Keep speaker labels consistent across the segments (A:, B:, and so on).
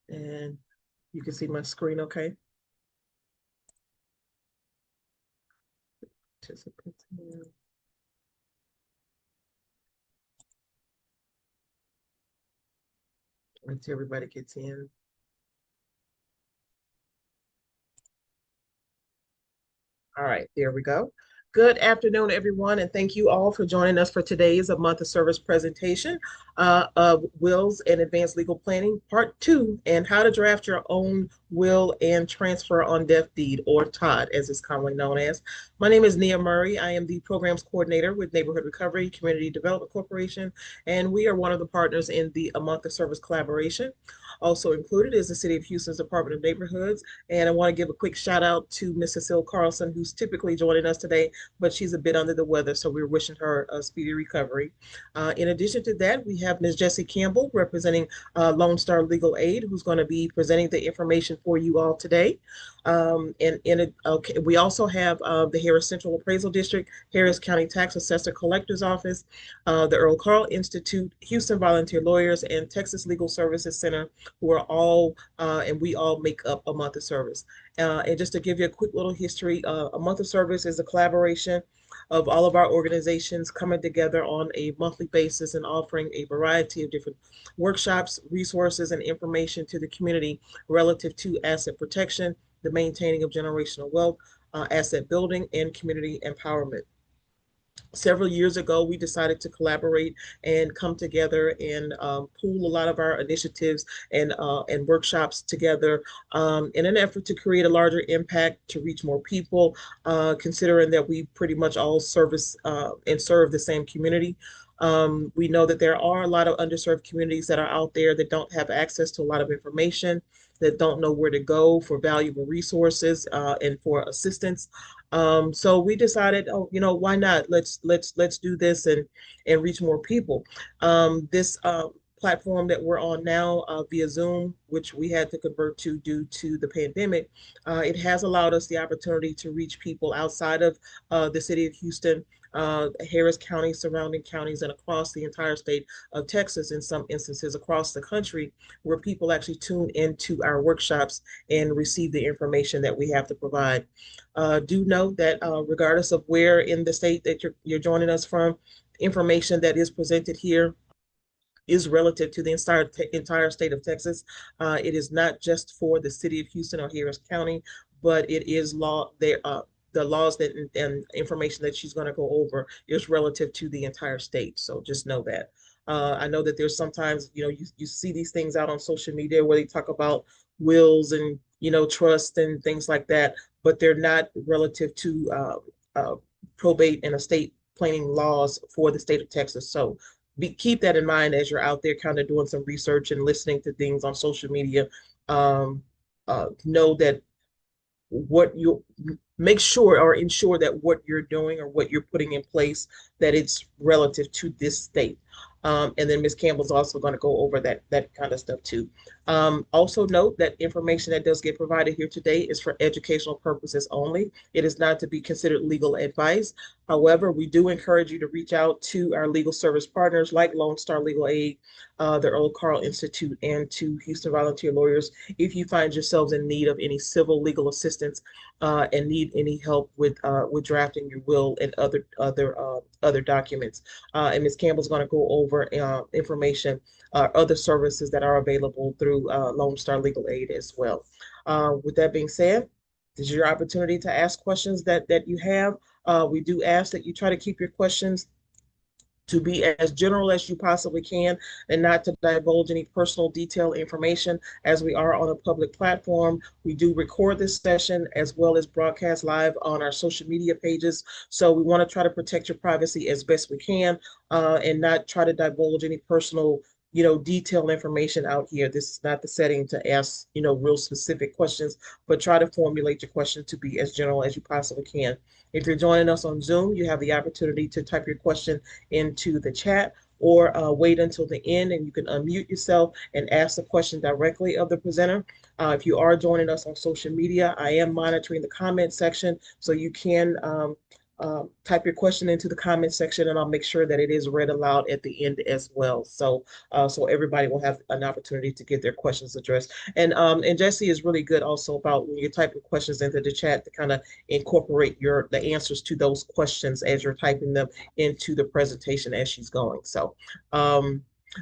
A: And you can see my screen, okay? Participants here. Until everybody gets in. All right, there we go. Good afternoon, everyone, and thank you all for joining us for today's A Month of Service presentation of Wills and Advanced Legal Planning, Part 2, and how to draft your own will and transfer on death deed, or TODD, as it's commonly known as. My name is Nia Murray. I am the Programs Coordinator with Neighborhood Recovery Community Development Corporation, and we are one of the partners in the A Month of Service collaboration. Also included is the City of Houston's Department of Neighborhoods. And I want to give a quick shout out to Miss Cecile Carlson, who's typically joining us today, but she's a bit under the weather, so we're wishing her a speedy recovery. In addition to that, we have Ms. Jessie Campbell representing Lone Star Legal Aid, who's going to be presenting the information for you all today. Okay, we also have the Harris Central Appraisal District, Harris County Tax Assessor Collector's Office, the Earl Carl Institute, Houston Volunteer Lawyers, and Texas Legal Services Center, who are all, and we all make up A Month of Service. And just to give you a quick little history, A Month of Service is a collaboration of all of our organizations coming together on a monthly basis and offering a variety of different workshops, resources, and information to the community relative to asset protection, the maintaining of generational wealth, asset building, and community empowerment. Several years ago, we decided to collaborate and come together and pool a lot of our initiatives and workshops together in an effort to create a larger impact to reach more people, considering that we pretty much all service and serve the same community. We know that there are a lot of underserved communities that are out there that don't have access to a lot of information, that don't know where to go for valuable resources and for assistance. So we decided, oh, why not? Let's do this and reach more people. This platform that we're on now via Zoom, which we had to convert to due to the pandemic, it has allowed us the opportunity to reach people outside of the city of Houston, Harris County, surrounding counties, and across the entire state of Texas, in some instances across the country, where people actually tune into our workshops and receive the information that we have to provide. Do note that regardless of where in the state that you're joining us from, information that is presented here is relative to the entire state of Texas. It is not just for the city of Houston or Harris County, but it is law there. The laws that and information that she's going to go over is relative to the entire state. So just know that. I know that there's sometimes, you see these things out on social media where they talk about wills and, trust and things like that, but they're not relative to probate and estate planning laws for the state of Texas. So keep that in mind as you're out there kind of doing some research and listening to things on social media. Know that what you make sure or ensure that what you're doing or what you're putting in place, that it's relative to this state. And then Ms. Campbell's also going to go over that kind of stuff too. Also note that information that does get provided here today is for educational purposes only. It is not to be considered legal advice. However, we do encourage you to reach out to our legal service partners like Lone Star Legal Aid, the Earl Carl Institute, and to Houston Volunteer Lawyers if you find yourselves in need of any civil legal assistance and need any help with drafting your will and other documents. And Ms. Campbell's going to go over information, other services that are available through Lone Star Legal Aid as well. With that being said, this is your opportunity to ask questions that you have. We do ask that you try to keep your questions to be as general as you possibly can and not to divulge any personal detailed information, as we are on a public platform. We do record this session as well as broadcast live on our social media pages. So we want to try to protect your privacy as best we can and not try to divulge any personal detailed information out here. This is not the setting to ask, real specific questions, but try to formulate your questions to be as general as you possibly can. If you're joining us on Zoom, you have the opportunity to type your question into the chat or wait until the end and you can unmute yourself and ask the question directly of the presenter. If you are joining us on social media, I am monitoring the comment section, so you can type your question into the comment section, and I'll make sure that it is read aloud at the end as well. So everybody will have an opportunity to get their questions addressed. And Jesse is really good also about when you're typing questions into the chat to kind of incorporate the answers to those questions as you're typing them into the presentation as she's going. So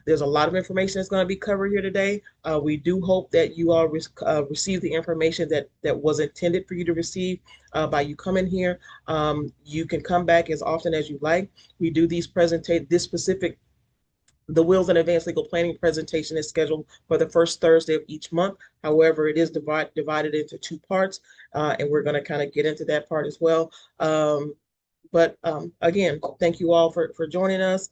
A: there's a lot of information that's going to be covered here today. We do hope that you all receive the information that was intended for you to receive by you coming here. You can come back as often as you like. We do this specific the Wills and Advanced Legal Planning presentation is scheduled for the first Thursday of each month. However, it is divided into two parts, and we're going to kind of get into that part as well. But again, thank you all for joining us.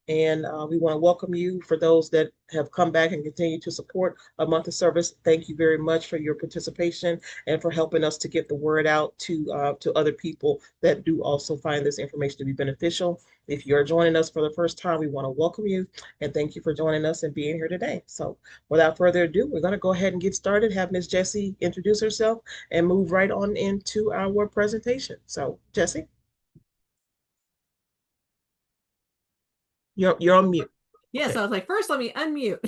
A: And we want to welcome you. For those that have come back and continue to support a month of service, thank you very much for your participation and for helping us to get the word out to other people that do also find this information to be beneficial. If you're joining us for the first time, we want to welcome you and thank you for joining us and being here today. So without further ado, we're going to go ahead and get started, have Ms. Jessie introduce herself and move right on into our presentation. So Jessie, you're on mute.
B: Yes,
A: Okay.
B: I was like, first, let me unmute.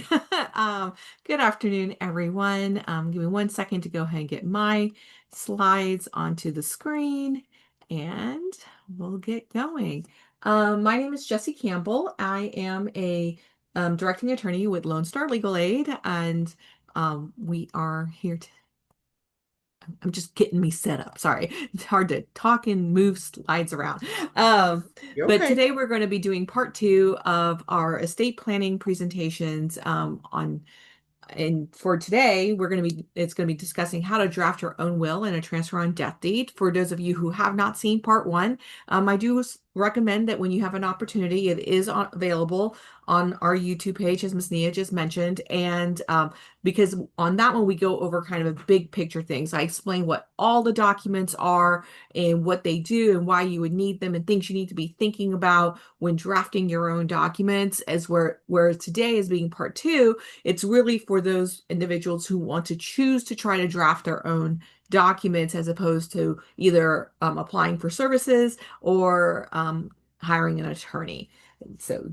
B: Good afternoon, everyone. Give me 1 second to go ahead and get my slides onto the screen, and we'll get going. My name is Jessie Campbell. I am a directing attorney with Lone Star Legal Aid, and we are here to I'm just getting me set up. Sorry. It's hard to talk and move slides around.
A: You're
B: But
A: okay.
B: today we're going to be doing part two of our estate planning presentations on and for today, it's going to be discussing how to draft your own will and a transfer on death deed. For those of you who have not seen part one, I do recommend that when you have an opportunity, it is available on our YouTube page, as Ms. Nia just mentioned. And because on that one, we go over kind of a big picture things. I explain what all the documents are and what they do and why you would need them and things you need to be thinking about when drafting your own documents. As where today is being part two, it's really for those individuals who want to choose to try to draft their own documents as opposed to either applying for services or hiring an attorney. So,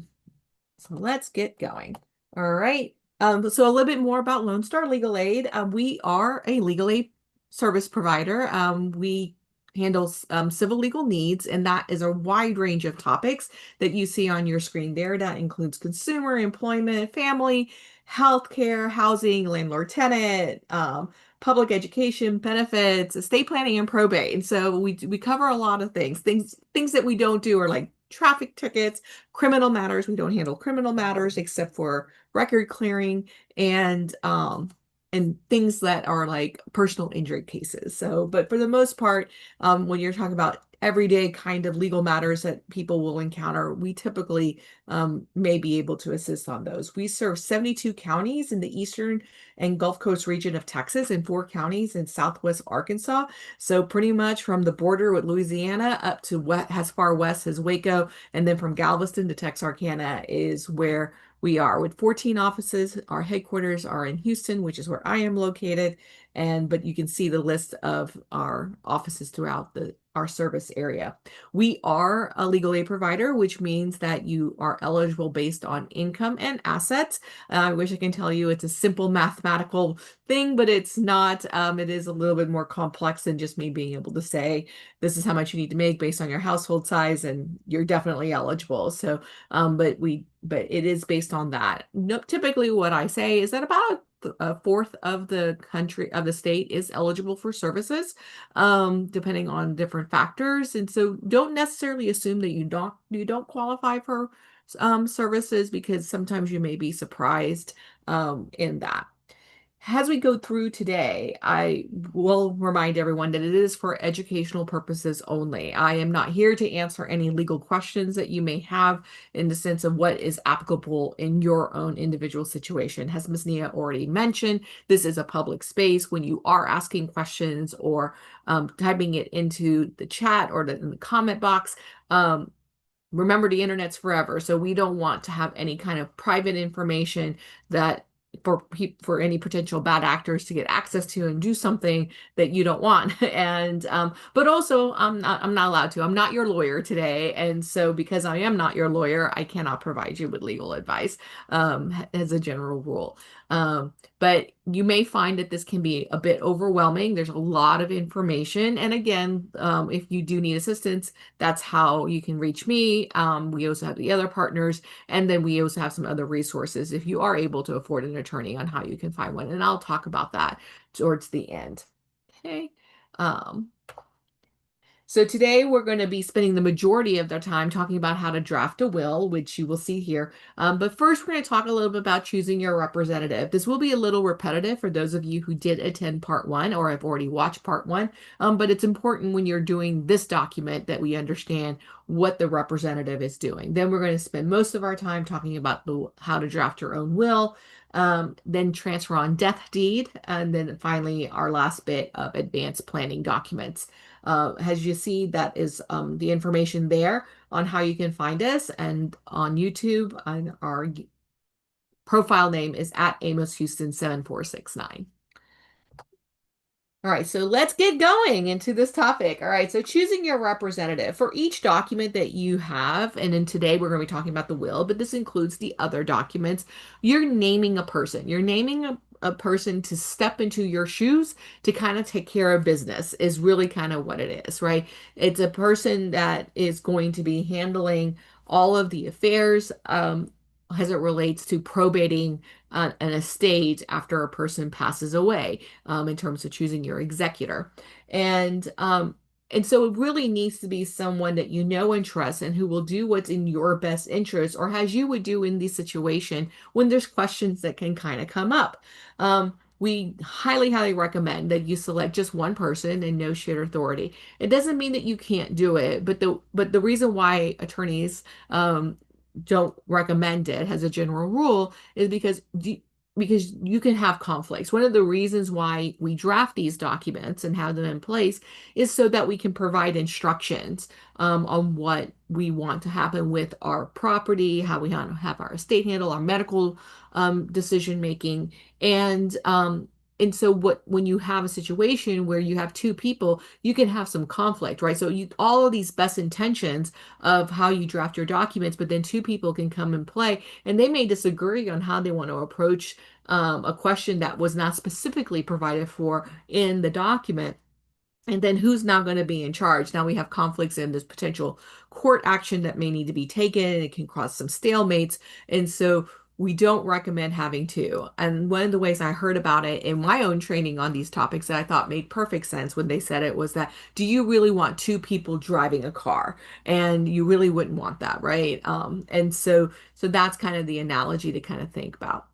B: so let's get going. All right. So a little bit more about Lone Star Legal Aid. We are a legal aid service provider. We handle civil legal needs, and that is a wide range of topics that you see on your screen there. That includes consumer, employment, family, healthcare, housing, landlord-tenant, public education, benefits, estate planning, and probate. And so we cover a lot of things that we don't do are like traffic tickets, criminal matters. We don't handle criminal matters except for record clearing and things that are like personal injury cases. So, but for the most part, when you're talking about everyday kind of legal matters that people will encounter, we typically may be able to assist on those. We serve 72 counties in the eastern and Gulf Coast region of Texas and 4 counties in southwest Arkansas. So pretty much from the border with Louisiana up to as far west as Waco, and then from Galveston to Texarkana is where we are with 14 offices. Our headquarters are in Houston, which is where I am located. But you can see the list of our offices throughout our service area. We are a legal aid provider, which means that you are eligible based on income and assets. I wish I can tell you it's a simple mathematical thing, but it's not. It is a little bit more complex than just me being able to say, this is how much you need to make based on your household size, and you're definitely eligible. So, but it is based on that. No, typically what I say is that about a fourth of the country of the state is eligible for services, depending on different factors. And so don't necessarily assume that you don't qualify for services, because sometimes you may be surprised in that. As we go through today, I will remind everyone that it is for educational purposes only. I am not here to answer any legal questions that you may have in the sense of what is applicable in your own individual situation. As Ms. Nia already mentioned, this is a public space. When you are asking questions or typing it into the chat or in the comment box, remember the internet's forever. So we don't want to have any kind of private information that for any potential bad actors to get access to and do something that you don't want. And but also I'm not allowed to. I'm not your lawyer today, and so because I am not your lawyer, I cannot provide you with legal advice as a general rule. But you may find that this can be a bit overwhelming. There's a lot of information, and again, if you do need assistance, that's how you can reach me. We also have the other partners, and then we also have some other resources if you are able to afford an attorney on how you can find one. And I'll talk about that towards the end. Okay. Um, so today we're going to be spending the majority of the time talking about how to draft a will, which you will see here. But first, we're going to talk a little bit about choosing your representative. This will be a little repetitive for those of you who did attend part one or have already watched part one. But it's important when you're doing this document that we understand what the representative is doing. Then we're going to spend most of our time talking about how to draft your own will. Then transfer on death deed, and then finally our last bit of advanced planning documents. As you see, that is the information there on how you can find us, and on YouTube, and our profile name is at Amos Houston 7469. All right, so let's get going into this topic. All right, so choosing your representative for each document that you have, and then today we're going to be talking about the will, but this includes the other documents. You're naming a person. You're naming a person to step into your shoes to kind of take care of business is really kind of what it is, right? It's a person that is going to be handling all of the affairs as it relates to probating an estate after a person passes away in terms of choosing your executor. And and so it really needs to be someone that you know and trust and who will do what's in your best interest or as you would do in this situation when there's questions that can kind of come up. We highly, highly recommend that you select just one person and no shared authority. It doesn't mean that you can't do it, but the reason why attorneys don't recommend it as a general rule is because you can have conflicts. One of the reasons why we draft these documents and have them in place is so that we can provide instructions on what we want to happen with our property, how we want to have our estate handle, our medical decision making, and and so when you have a situation where you have two people, you can have some conflict, right? So you all of these best intentions of how you draft your documents, but then two people can come and play, and they may disagree on how they want to approach a question that was not specifically provided for in the document. And then who's now going to be in charge? Now we have conflicts and there's potential court action that may need to be taken. It can cause some stalemates. And so we don't recommend having two. And one of the ways I heard about it in my own training on these topics that I thought made perfect sense when they said it was that, do you really want two people driving a car? And you really wouldn't want that, right? And so that's kind of the analogy to kind of think about.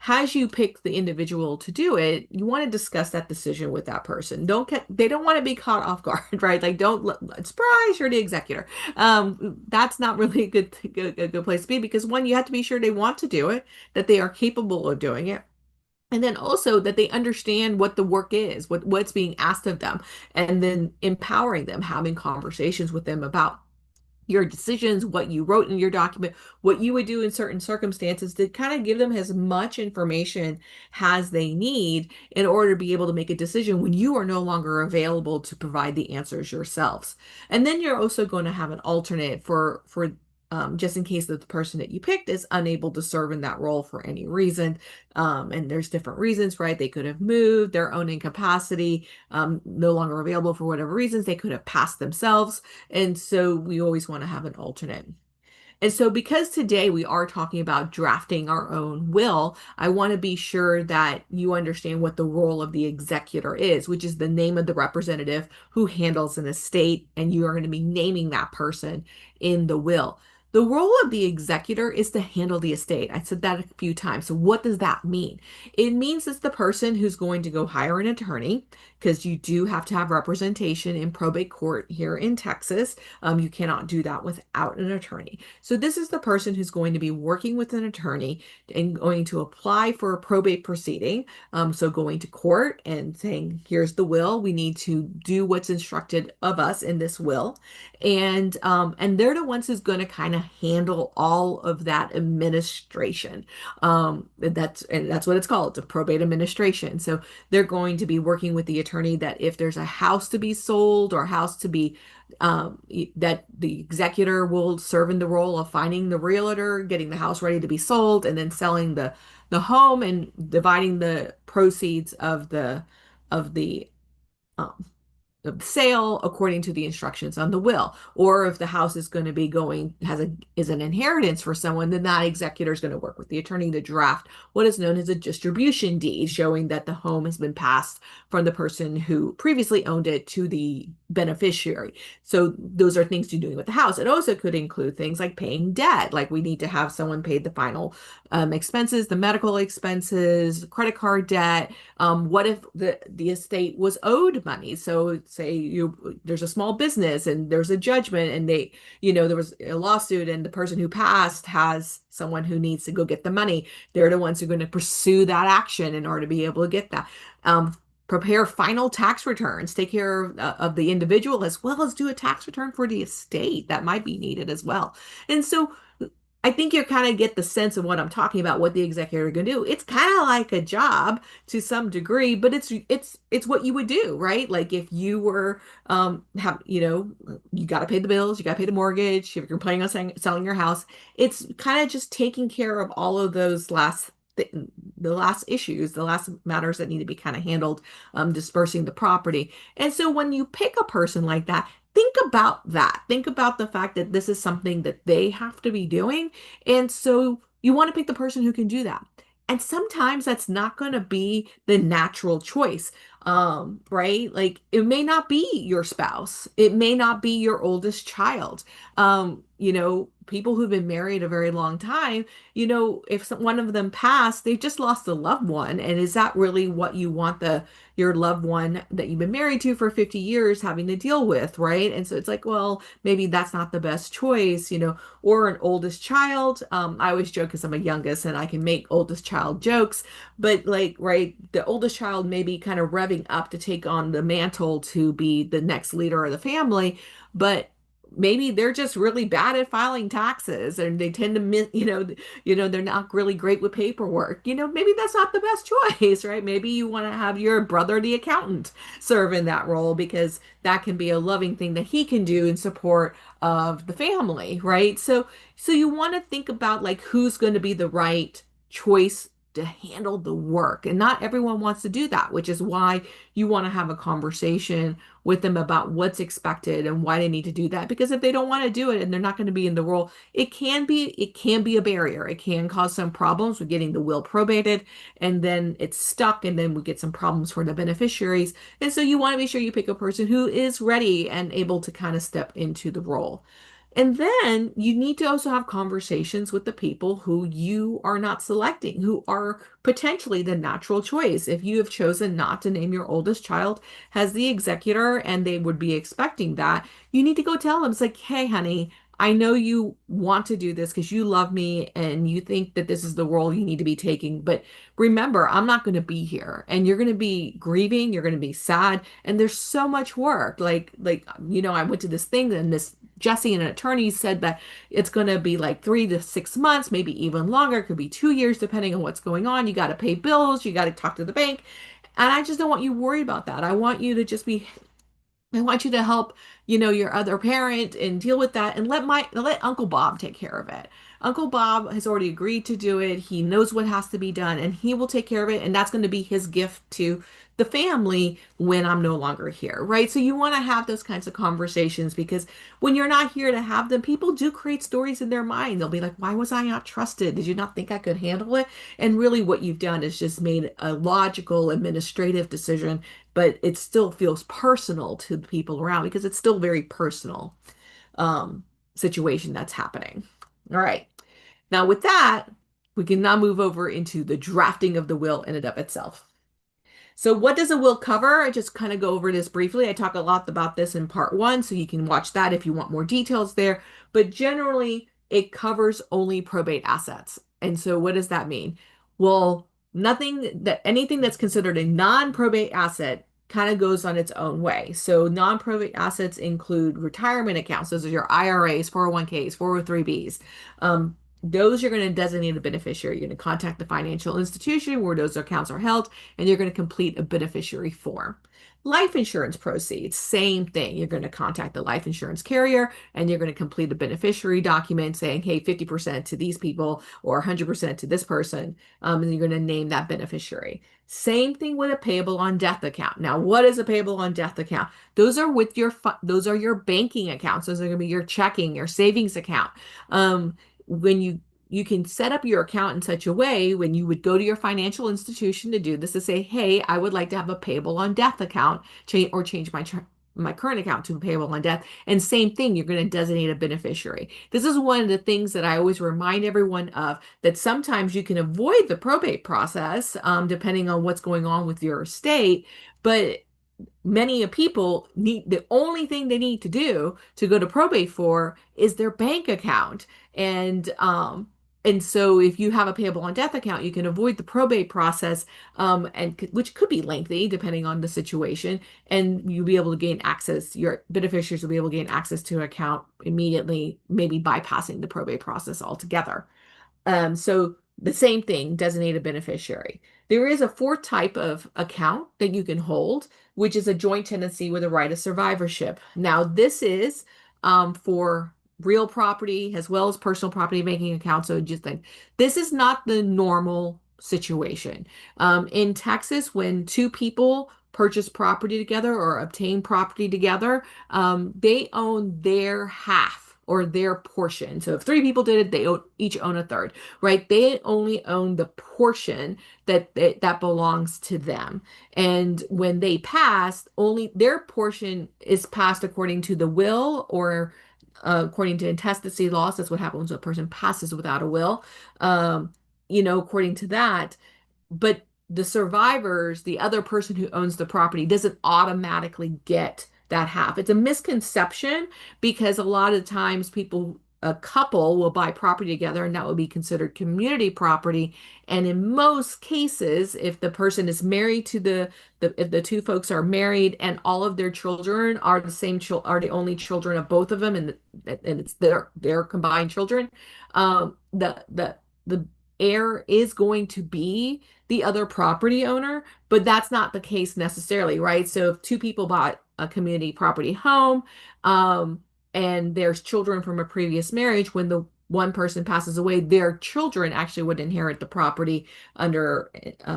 B: As you pick the individual to do it, you want to discuss that decision with that person. They don't want to be caught off guard, right? Like surprise, you're the executor. That's not really a good place to be because one, you have to be sure they want to do it, that they are capable of doing it. And then also that they understand what the work is, what's being asked of them, and then empowering them, having conversations with them about your decisions, what you wrote in your document, what you would do in certain circumstances to kind of give them as much information as they need in order to be able to make a decision when you are no longer available to provide the answers yourselves. And then you're also going to have an alternate for just in case that the person that you picked is unable to serve in that role for any reason. And there's different reasons, right? They could have moved, their own incapacity, no longer available for whatever reasons. They could have passed themselves. And so we always want to have an alternate. And so, because today we are talking about drafting our own will, I want to be sure that you understand what the role of the executor is, which is the name of the representative who handles an estate, and you are going to be naming that person in the will. The role of the executor is to handle the estate. I said that a few times. So, what does that mean? It means it's the person who's going to go hire an attorney, because you do have to have representation in probate court here in Texas. You cannot do that without an attorney. So this is the person who's going to be working with an attorney and going to apply for a probate proceeding. So going to court and saying, here's the will. We need to do what's instructed of us in this will. And they're the ones who's going to kind of of handle all of that administration. And that's what it's called. It's a probate administration. So they're going to be working with the attorney that if there's a house to be sold or a house to be that the executor will serve in the role of finding the realtor, getting the house ready to be sold, and then selling the home and dividing the proceeds of um, the sale according to the instructions on the will. Or if the house is going to be going has a is an inheritance for someone, then that executor is going to work with the attorney to draft what is known as a distribution deed, showing that the home has been passed from the person who previously owned it to the beneficiary. So those are things you're doing with the house. It also could include things like paying debt, like we need to have someone pay the final expenses, the medical expenses, credit card debt. What if the estate was owed money? So say there's a small business and there's a judgment and there was a lawsuit and the person who passed has someone who needs to go get the money. They're the ones who are going to pursue that action in order to be able to get that. Prepare final tax returns, take care of the individual as well as do a tax return for the estate that might be needed as well. And so I think you kind of get the sense of what I'm talking about, what the executive are going to do. It's kind of like a job to some degree, but it's what you would do, right? Like if you were you got to pay the bills, you got to pay the mortgage, if you're planning on selling your house, it's kind of just taking care of all of those the last issues, the last matters that need to be kind of handled, dispersing the property. And so when you pick a person like that, think about that. Think about the fact that this is something that they have to be doing. And so you want to pick the person who can do that. And sometimes that's not going to be the natural choice, right? Like it may not be your spouse, it may not be your oldest child. People who've been married a very long time, if one of them passed, they've just lost a loved one. And is that really what you want your loved one that you've been married to for 50 years having to deal with, right? And so it's like, well, maybe that's not the best choice, or an oldest child. I always joke because I'm a youngest and I can make oldest child jokes, but like, right, the oldest child may be kind of revving up to take on the mantle to be the next leader of the family, but maybe they're just really bad at filing taxes and they tend to miss, they're not really great with paperwork. Maybe that's not the best choice, right? Maybe you want to have your brother, the accountant, serve in that role because that can be a loving thing that he can do in support of the family, right? So you want to think about like who's going to be the right choice to handle the work. And not everyone wants to do that, which is why you want to have a conversation with them about what's expected and why they need to do that. Because if they don't want to do it and they're not going to be in the role, it can be a barrier. It can cause some problems with getting the will probated and then it's stuck and then we get some problems for the beneficiaries. And so you want to be sure you pick a person who is ready and able to kind of step into the role. And then you need to also have conversations with the people who you are not selecting, who are potentially the natural choice. If you have chosen not to name your oldest child as the executor and they would be expecting that, you need to go tell them, it's like, hey, honey, I know you want to do this because you love me and you think that this is the role you need to be taking. But remember, I'm not going to be here and you're going to be grieving, you're going to be sad, and there's so much work. I went to this thing and this Jesse, an attorney, said that it's going to be like 3 to 6 months, maybe even longer. It could be 2 years, depending on what's going on. You got to pay bills, you got to talk to the bank. And I just don't want you worried about that. I want you to help, your other parent and deal with that and let Uncle Bob take care of it. Uncle Bob has already agreed to do it. He knows what has to be done and he will take care of it. And that's going to be his gift to the family when I'm no longer here, right? So you want to have those kinds of conversations because when you're not here to have them, people do create stories in their mind. They'll be like, why was I not trusted? Did you not think I could handle it? And really what you've done is just made a logical administrative decision, but it still feels personal to the people around because it's still very personal um, situation that's happening. All right. Now with that, we can now move over into the drafting of the will in and of itself. So what does a will cover? I just kind of go over this briefly. I talk a lot about this in part one, so you can watch that if you want more details there. But generally, it covers only probate assets. And so what does that mean? Well, anything that's considered a non-probate asset kind of goes on its own way. So non-probate assets include retirement accounts. Those are your IRAs, 401ks, 403bs. Those you're going to designate a beneficiary. You're going to contact the financial institution where those accounts are held, and you're going to complete a beneficiary form. Life insurance proceeds, same thing. You're going to contact the life insurance carrier and you're going to complete a beneficiary document saying, hey, 50% to these people or 100% to this person. And you're going to name that beneficiary. Same thing with a payable on death account. Now, what is a payable on death account? Those are your banking accounts. Those are going to be your checking, your savings account. When you can set up your account in such a way when you would go to your financial institution to do this to say, hey, I would like to have a payable on death account change my current account to a payable on death. And same thing, you're going to designate a beneficiary. This is one of the things that I always remind everyone of, that sometimes you can avoid the probate process, depending on what's going on with your estate. But many people need, the only thing they need to do to go to probate for is their bank account. And so if you have a payable on death account, you can avoid the probate process, which could be lengthy depending on the situation, and you'll be able to gain access, your beneficiaries will be able to gain access to an account immediately, maybe bypassing the probate process altogether. So the same thing, designated beneficiary. There is a fourth type of account that you can hold, which is a joint tenancy with a right of survivorship. Now, this is for real property as well as personal property banking accounts. So just like this is not the normal situation. In Texas, when two people purchase property together or obtain property together, they own their half or their portion. So if three people did it, each own a third, right? They only own the portion that belongs to them. And when they pass, only their portion is passed according to the will or according to intestacy laws. That's what happens when a person passes without a will. Um, according to that, but the survivors, the other person who owns the property, doesn't automatically get that half. It's a misconception because a lot of times a couple will buy property together and that will be considered community property. And in most cases, if the person is married to if the two folks are married and all of their children are are the only children of both of them, and it's their combined children, the heir is going to be the other property owner, but that's not the case necessarily, right? So if two people bought a community property home, and there's children from a previous marriage, when the one person passes away, their children actually would inherit the property under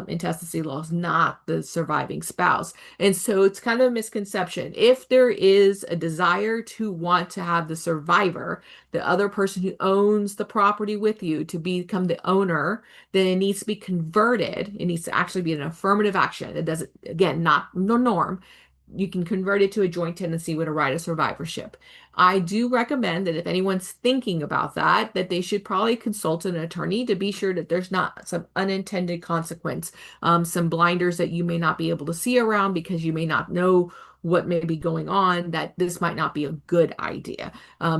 B: intestacy laws, not the surviving spouse. And so it's kind of a misconception. If there is a desire to want to have the survivor, the other person who owns the property with you, to become the owner, then it needs to be converted. It needs to actually be an affirmative action. It doesn't, again, not the norm. You can convert it to a joint tenancy with a right of survivorship. I do recommend that if anyone's thinking about that, that they should probably consult an attorney to be sure that there's not some unintended consequence, some blinders that you may not be able to see around because you may not know what may be going on, that this might not be a good idea.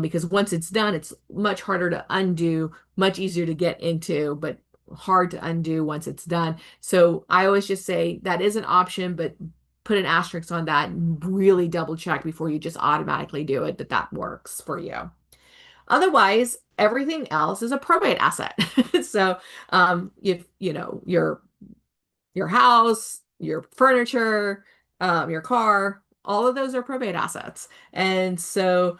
B: Because once it's done, it's much harder to undo, much easier to get into, but hard to undo once it's done. So I always just say that is an option, but put an asterisk on that and really double check before you just automatically do it, that works for you. Otherwise, everything else is a probate asset. So, if your house, your furniture, your car, all of those are probate assets. And so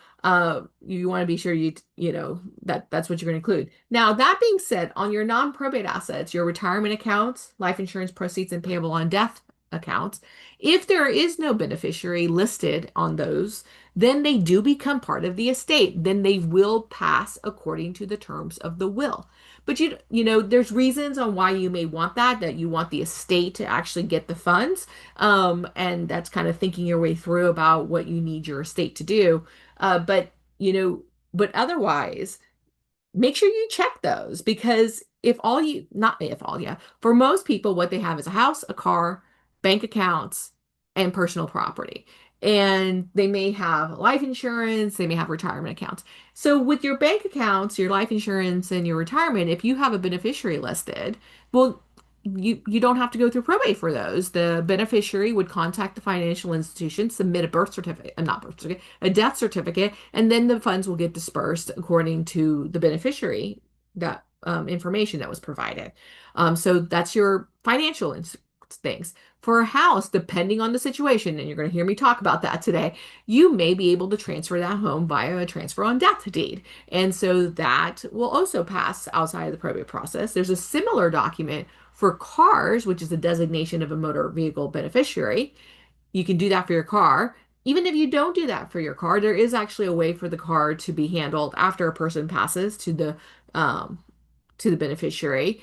B: you want to be sure that's what you're going to include. Now, that being said, on your non-probate assets, your retirement accounts, life insurance proceeds, and payable on death accounts, if there is no beneficiary listed on those, then they do become part of the estate. Then they will pass according to the terms of the will. But there's reasons on why you may want that you want the estate to actually get the funds. And that's kind of thinking your way through about what you need your estate to do. But otherwise, make sure you check those, because not if all, yeah, for most people, what they have is a house, a car, bank accounts, and personal property. And they may have life insurance, they may have retirement accounts. So with your bank accounts, your life insurance, and your retirement, if you have a beneficiary listed, well, you don't have to go through probate for those. The beneficiary would contact the financial institution, submit a birth certificate, not birth certificate, a death certificate, and then the funds will get dispersed according to the beneficiary that information that was provided. So that's your financial things. For a house, depending on the situation, and you're going to hear me talk about that today, you may be able to transfer that home via a transfer on death deed. And so that will also pass outside of the probate process. There's a similar document for cars, which is the designation of a motor vehicle beneficiary. You can do that for your car. Even if you don't do that for your car, there is actually a way for the car to be handled after a person passes um, to the beneficiary.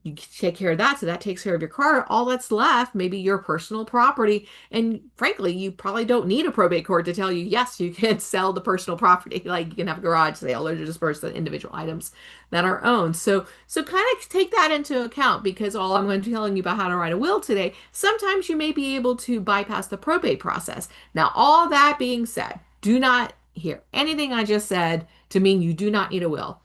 B: You take care of that, so that takes care of your car. All that's left, maybe your personal property. And frankly, you probably don't need a probate court to tell you, yes, you can sell the personal property. Like you can have a garage sale or disperse the individual items that are owned. So kind of take that into account because all I'm going to be telling you about how to write a will today, sometimes you may be able to bypass the probate process. Now, all that being said, do not hear anything I just said to mean you do not need a will.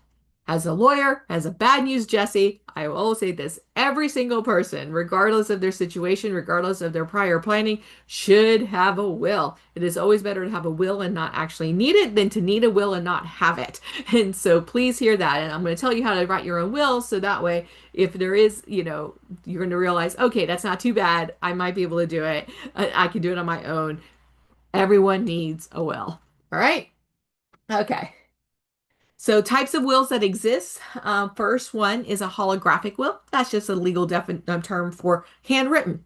B: As a lawyer, as a bad news, Jesse, I will say this. Every single person, regardless of their situation, regardless of their prior planning, should have a will. It is always better to have a will and not actually need it than to need a will and not have it. And so please hear that. And I'm going to tell you how to write your own will. So that way, if there is, you're going to realize, okay, that's not too bad. I might be able to do it. I can do it on my own. Everyone needs a will. All right. Okay. So types of wills that exist. First one is a holographic will. That's just a legal term for handwritten.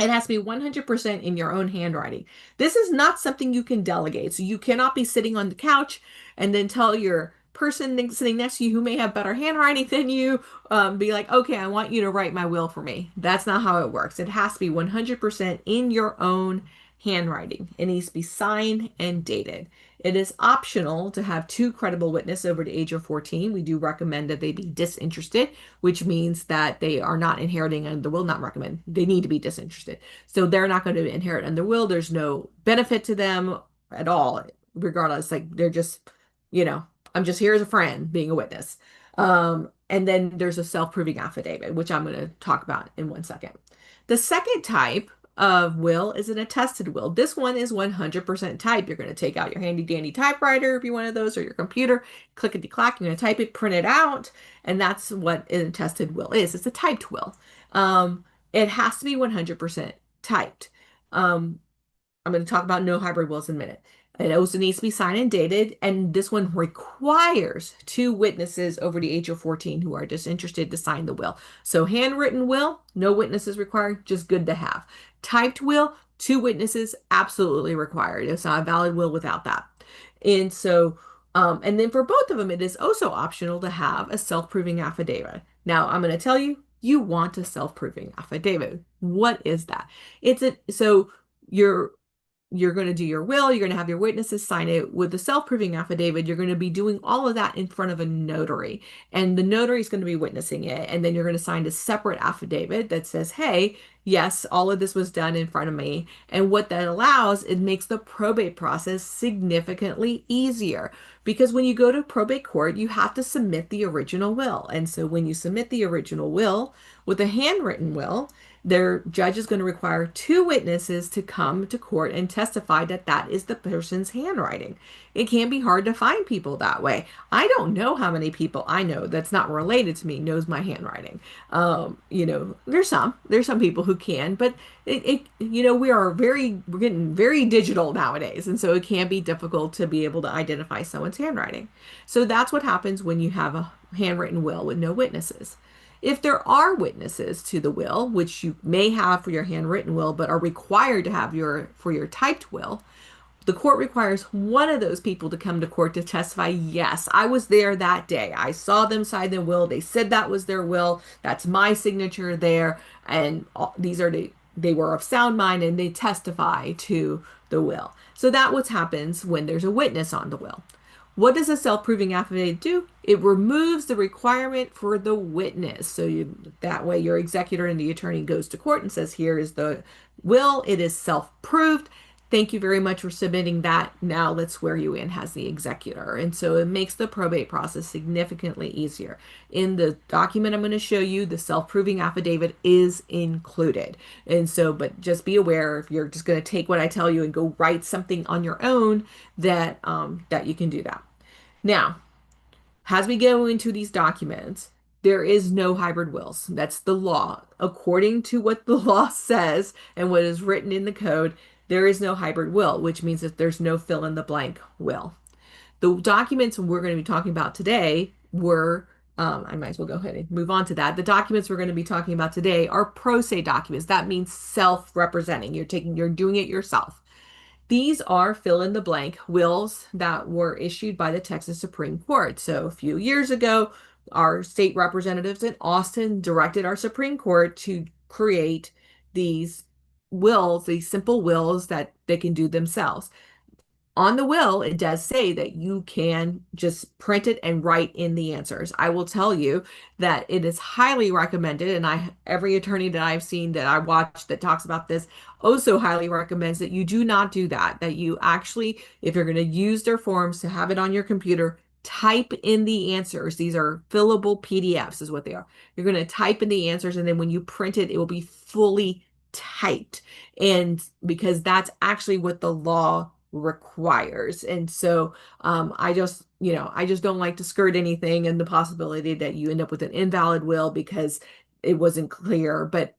B: It has to be 100% in your own handwriting. This is not something you can delegate. So you cannot be sitting on the couch and then tell your person sitting next to you who may have better handwriting than you, be like, okay, I want you to write my will for me. That's not how it works. It has to be 100% in your own handwriting. It needs to be signed and dated. It is optional to have two credible witnesses over the age of 14. We do recommend that they be disinterested, which means that they are not inheriting under will, not recommend. They need to be disinterested. So they're not going to inherit under will. There's no benefit to them at all, regardless. Like they're just, you know, I'm just here as a friend being a witness. And then there's a self-proving affidavit, which I'm going to talk about in 1 second. The second type of will is an attested will. This one is 100% type. You're going to take out your handy dandy typewriter if you're one of those or your computer, clickety clack, you're going to type it, print it out, and that's what an attested will is. It's a typed will. It has to be 100% typed. I'm going to talk about no hybrid wills in a minute. It also needs to be signed and dated, and this one requires two witnesses over the age of 14 who are disinterested to sign the will. So handwritten will, no witnesses required, just good to have. Typed will, two witnesses, absolutely required. It's not a valid will without that. And so, and then for both of them, it is also optional to have a self-proving affidavit. Now, I'm going to tell you, you want a self-proving affidavit. What is that? So you're going to do your will, you're going to have your witnesses sign it. With the self-proving affidavit, you're going to be doing all of that in front of a notary, and the notary is going to be witnessing it. And then you're going to sign a separate affidavit that says, hey, yes, all of this was done in front of me. And what that allows, it makes the probate process significantly easier, because when you go to probate court, you have to submit the original will. And so when you submit the original will with a handwritten will, their judge is going to require two witnesses to come to court and testify that that is the person's handwriting. It can be hard to find people that way. I don't know how many people I know that's not related to me knows my handwriting. There's some people who can, but we're getting very digital nowadays, and so it can be difficult to be able to identify someone's handwriting. So that's what happens when you have a handwritten will with no witnesses. If there are witnesses to the will, which you may have for your handwritten will, but are required to have for your typed will, the court requires one of those people to come to court to testify, yes, I was there that day. I saw them sign the will. They said that was their will. That's my signature there. And they were of sound mind and they testify to the will. So that's what happens when there's a witness on the will. What does a self-proving affidavit do? It removes the requirement for the witness. So that way your executor and the attorney goes to court and says, here is the will. It is self-proved. Thank you very much for submitting that. Now let's swear you in as the executor. And so it makes the probate process significantly easier. In the document I'm going to show you, the self-proving affidavit is included. And so, but just be aware if you're just going to take what I tell you and go write something on your own, that you can do that. Now, as we go into these documents, there is no hybrid wills. That's the law. According to what the law says and what is written in the code, there is no hybrid will, which means that there's no fill in the blank will. The documents we're going to be talking about today were, I might as well go ahead and move on to that. The documents we're going to be talking about today are pro se documents. That means self-representing. You're doing it yourself. These are fill in the blank wills that were issued by the Texas Supreme Court. So a few years ago, our state representatives in Austin directed our Supreme Court to create these wills, these simple wills that they can do themselves. On the will, it does say that you can just print it and write in the answers. I will tell you that it is highly recommended, and every attorney that I've seen that I watch that talks about this also highly recommends that you do not do that. That you actually, if you're going to use their forms to have it on your computer, type in the answers. These are fillable PDFs, is what they are. You're going to type in the answers, and then when you print it, it will be fully typed. And because that's actually what the law requires. And so I just don't like to skirt anything and the possibility that you end up with an invalid will because it wasn't clear. But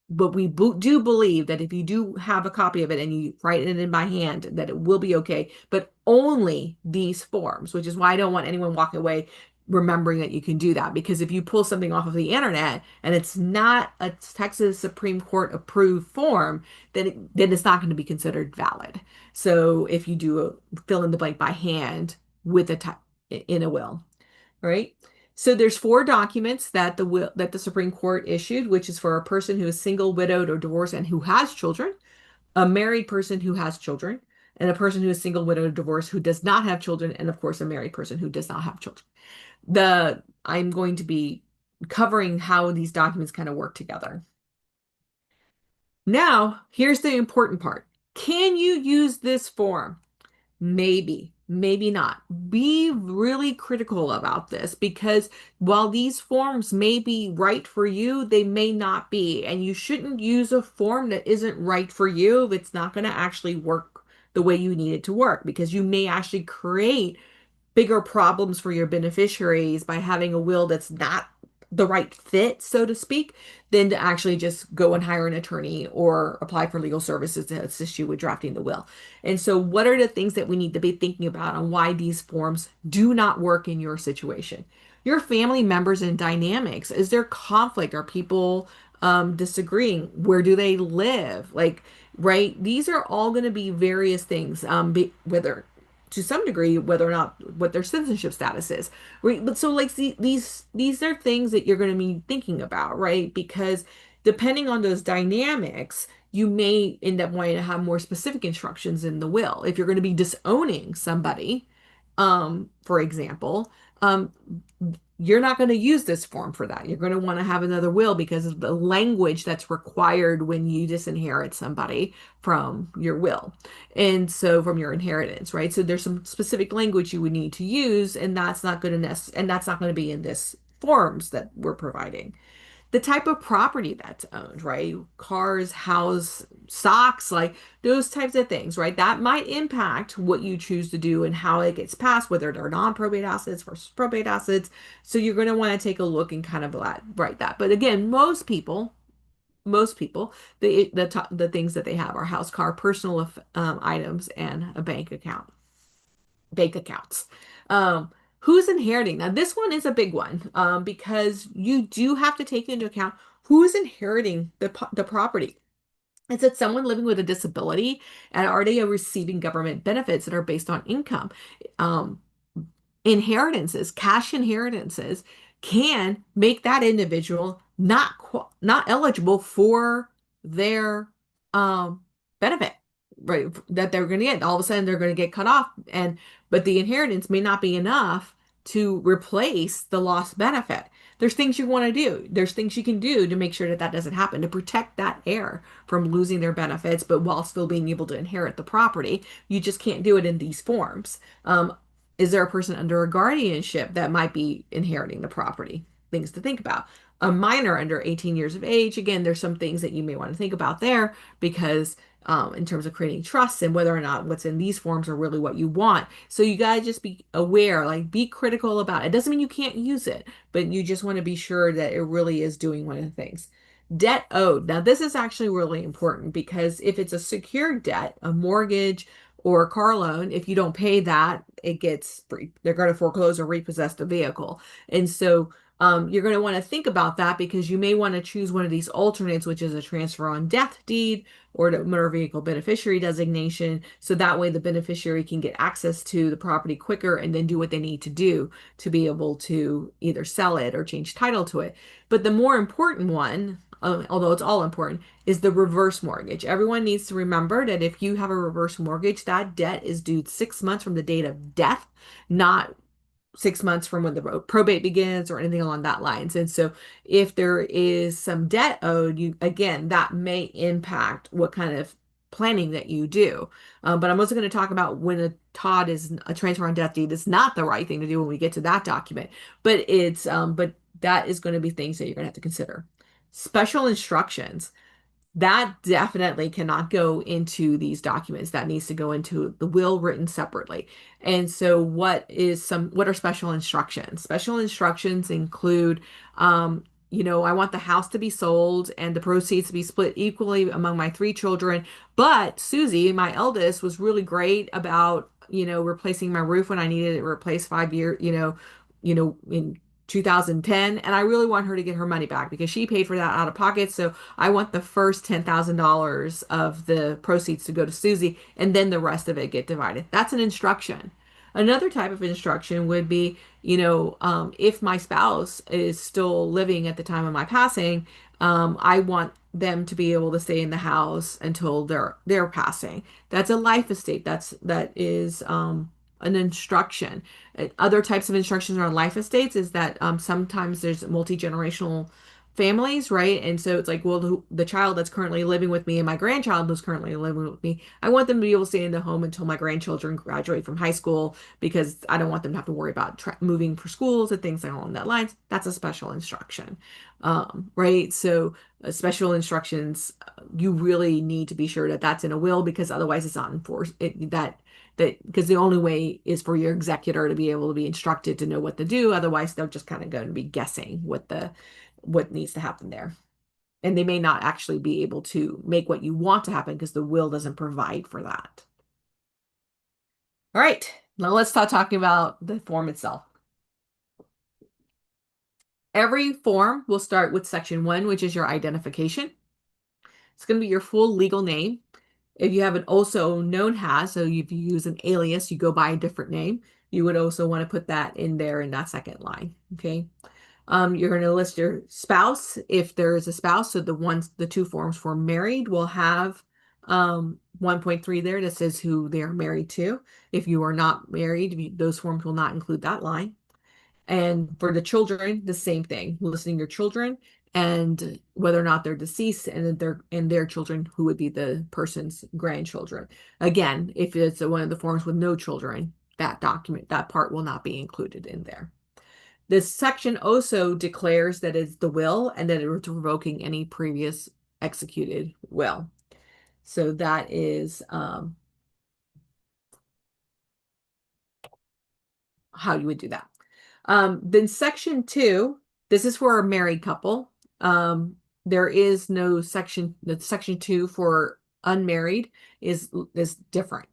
B: we do believe that if you do have a copy of it and you write it in by hand, that it will be okay. But only these forms, which is why I don't want anyone walking away remembering that you can do that. Because if you pull something off of the internet and it's not a Texas Supreme Court approved form, then it's not going to be considered valid. So if you do a fill in the blank by hand with in a will, right? So there's four documents that the Supreme Court issued, which is for a person who is single, widowed, or divorced and who has children, a married person who has children, and a person who is single, widowed, or divorced who does not have children, and of course a married person who does not have children. I'm going to be covering how these documents kind of work together. Now, here's the important part. Can you use this form? Maybe, maybe not. Be really critical about this because while these forms may be right for you, they may not be. And you shouldn't use a form that isn't right for you if it's not going to actually work the way you need it to work because you may actually create bigger problems for your beneficiaries by having a will that's not the right fit, so to speak, than to actually just go and hire an attorney or apply for legal services to assist you with drafting the will. And so, what are the things that we need to be thinking about on why these forms do not work in your situation? Your family members and dynamics. Is there conflict? Are people disagreeing? Where do they live? Like, right? These are all going to be various things, whether to some degree whether or not what their citizenship status is, right? But so like these are things that you're going to be thinking about, right? Because depending on those dynamics, you may end up wanting to have more specific instructions in the will. If you're going to be disowning somebody, for example, you're not going to use this form for that. You're going to want to have another will because of the language that's required when you disinherit somebody from your will. And so from your inheritance, right? So there's some specific language you would need to use, and that's not going to and that's not going to be in this forms that we're providing. The type of property that's owned, right? Cars, house, stocks, like those types of things, right? That might impact what you choose to do and how it gets passed, whether they're non-probate assets versus probate assets. So you're going to want to take a look and kind of write that. But again, most people, the things that they have are house, car, personal items, and a bank accounts. Um, who's inheriting? Now, this one is a big one because you do have to take into account who's inheriting the property. Is it someone living with a disability and are they receiving government benefits that are based on income? Um, Inheritances, cash inheritances can make that individual not eligible for their um benefit, right? That they're going to get. All of a sudden they're going to get cut off but the inheritance may not be enough to replace the lost benefit. there's things you want to do. There's things you can do to make sure that that doesn't happen, to protect that heir from losing their benefits, but while still being able to inherit the property. You just can't do it in these forms. Is there a person under a guardianship that might be inheriting the property? Things to think about. A minor under 18 years of age, again, there's some things that you may want to think about there because in terms of creating trust and whether or not what's in these forms are really what you want. So you got to just be aware, like be critical about it. It doesn't mean you can't use it, but you just want to be sure that it really is doing one of the things. Debt owed. Now, this is actually really important because if it's a secured debt, a mortgage or a car loan, if you don't pay that, they're going to foreclose or repossess the vehicle. And so you're going to want to think about that because you may want to choose one of these alternates, which is a transfer on death deed or the motor vehicle beneficiary designation. So that way the beneficiary can get access to the property quicker and then do what they need to do to be able to either sell it or change title to it. But the more important one, although it's all important, is the reverse mortgage. Everyone needs to remember that if you have a reverse mortgage, that debt is due 6 months from the date of death, not 6 months from when the probate begins or anything along that lines. And so if there is some debt owed, you again, that may impact what kind of planning that you do. But I'm also going to talk about when a TOD is a transfer on death deed is not the right thing to do when we get to that document. But that is going to be things that you're going to have to consider. Special instructions that definitely cannot go into these documents. That needs to go into the will written separately. And so what are special instructions? Special instructions include I want the house to be sold and the proceeds to be split equally among my three children. But Susie, my eldest, was really great about, replacing my roof when I needed it replaced 5 years, in 2010. And I really want her to get her money back because she paid for that out of pocket. So I want the first $10,000 of the proceeds to go to Susie and then the rest of it get divided. That's an instruction. Another type of instruction would be, if my spouse is still living at the time of my passing, I want them to be able to stay in the house until they're passing. That's a life estate. That is an instruction. Other types of instructions around life estates is that sometimes there's multi-generational families, right? And so it's like, well, the child that's currently living with me and my grandchild who's currently living with me, I want them to be able to stay in the home until my grandchildren graduate from high school because I don't want them to have to worry about moving for schools and things along that lines. That's a special instruction, right? So special instructions, you really need to be sure that that's in a will because otherwise it's not enforced. That because the only way is for your executor to be able to be instructed to know what to do. Otherwise, they're just kind of going to be guessing what needs to happen there. And they may not actually be able to make what you want to happen because the will doesn't provide for that. All right, now let's start talking about the form itself. Every form will start with section 1, which is your identification. It's going to be your full legal name. If you have an also known as, so if you use an alias, you go by a different name, you would also want to put that in there in that second line. Okay. You're going to list your spouse if there is a spouse. So the two forms for married will have 1.3 there that says who they are married to. If you are not married, those forms will not include that line. And for the children, the same thing, listing your children and whether or not they're deceased and their children, who would be the person's grandchildren. Again, if it's one of the forms with no children, that part will not be included in there. This section also declares that it's the will and that it's revoking any previous executed will. So that is how you would do that. Then section 2, this is for a married couple. There is no section, the section 2 for unmarried is different.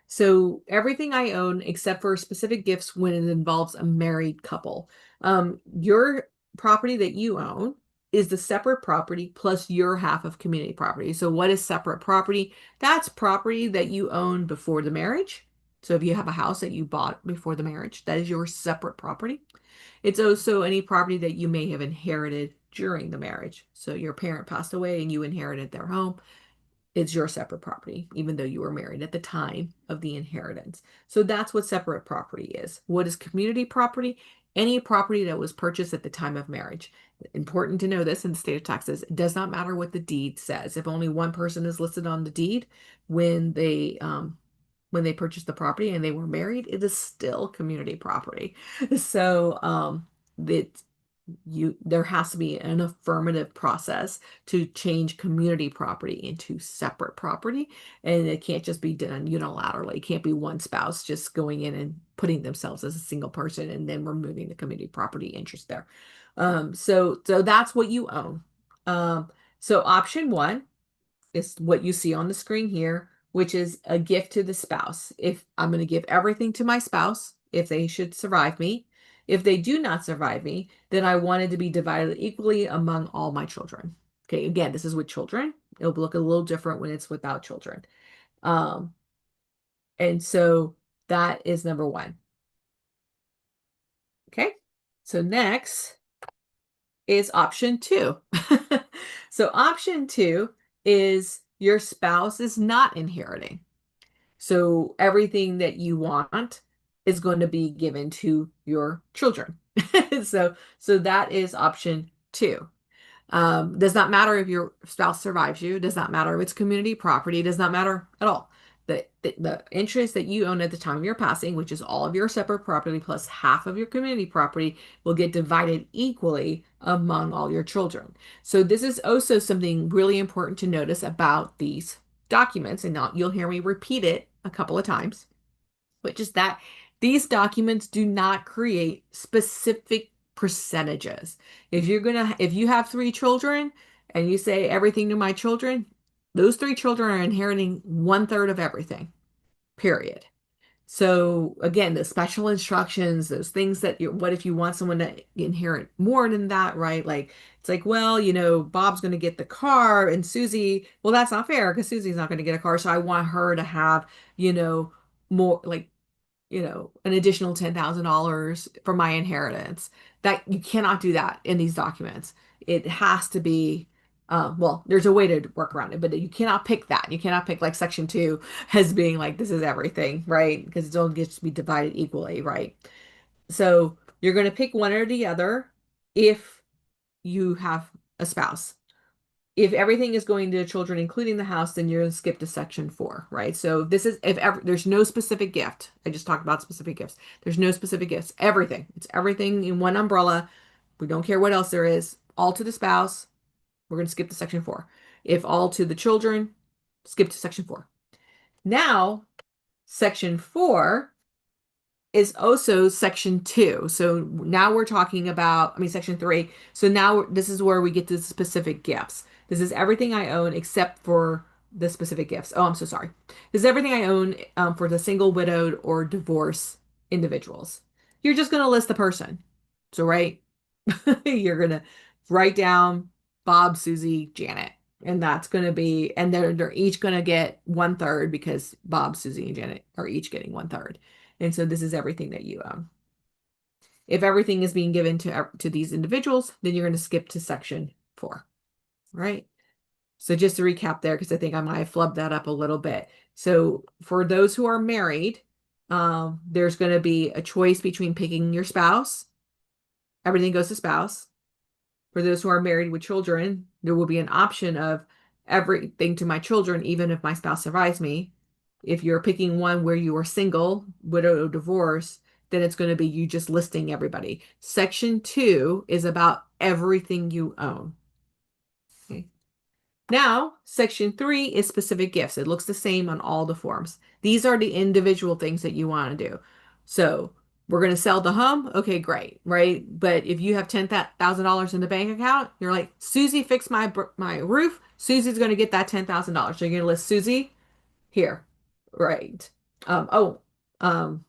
B: So everything I own except for specific gifts when it involves a married couple. Your property that you own is the separate property plus your half of community property. So what is separate property? That's property that you own before the marriage. So if you have a house that you bought before the marriage, that is your separate property. It's also any property that you may have inherited during the marriage. So your parent passed away and you inherited their home. It's your separate property, even though you were married at the time of the inheritance. So that's what separate property is. What is community property? any property that was purchased at the time of marriage. Important to know this in the state of Texas. It does not matter what the deed says. If only one person is listed on the deed when they purchased the property and they were married, it is still community property. So that there has to be an affirmative process to change community property into separate property, and it can't just be done unilaterally. It can't be one spouse just going in and putting themselves as a single person and then removing the community property interest there. So that's what you own. So option one is what you see on the screen here, which is a gift to the spouse. If I'm going to give everything to my spouse, if they should survive me, if they do not survive me, then I want it to be divided equally among all my children. Okay, again, this is with children. It'll look a little different when it's without children. Um, and so that is number one. Okay, so next is option two. So option two is your spouse is not inheriting. So everything that you want is going to be given to your children. So that is option two. Does not matter if your spouse survives you, does not matter if it's community property, does not matter at all. The interest that you own at the time of your passing, which is all of your separate property plus half of your community property, will get divided equally among all your children. So this is also something really important to notice about these documents, and now you'll hear me repeat it a couple of times, which is that these documents do not create specific percentages. If you have three children and you say everything to my children, those three children are inheriting 1/3 of everything, period. So again, the special instructions, those things that what if you want someone to inherit more than that, right? Like it's like, well, Bob's going to get the car and Susie, well, that's not fair because Susie's not going to get a car. So I want her to have, more like an additional $10,000 for my inheritance. That you cannot do that in these documents. It has to be, well, there's a way to work around it, but you cannot pick that. You cannot pick like section two as being like, this is everything, right? Because it don't get to be divided equally, right? So you're going to pick one or the other if you have a spouse. If everything is going to children, including the house, then you're going to skip to section four, right? So this is if ever there's no specific gift. I just talked about specific gifts. There's no specific gifts. Everything. It's everything in one umbrella. We don't care what else there is. All to the spouse. We're going to skip to section four. If all to the children, skip to section four. Now, section four is also section two. So now we're talking about, section three. So now this is where we get to specific gifts. This is everything I own except for the specific gifts. Oh, I'm so sorry. This is everything I own for the single, widowed, or divorced individuals. You're just going to list the person. So, right, you're going to write down Bob, Susie, Janet. And that's going to be, and they're each going to get 1/3 because Bob, Susie, and Janet are each getting 1/3. And so this is everything that you own. If everything is being given to these individuals, then you're going to skip to section four, right? So just to recap there, because I think I might have flubbed that up a little bit. So for those who are married, there's going to be a choice between picking your spouse. Everything goes to spouse. For those who are married with children, there will be an option of everything to my children, even if my spouse survives me. If you're picking one where you are single, widowed, or divorced, then it's going to be you just listing everybody. Section two is about everything you own. Okay. Now, section three is specific gifts. It looks the same on all the forms. These are the individual things that you want to do. So we're going to sell the home. Okay, great, right? But if you have $10,000 in the bank account, you're like, Susie fixed my roof. Susie's going to get that $10,000. So you're going to list Susie here, right? Um, oh, um,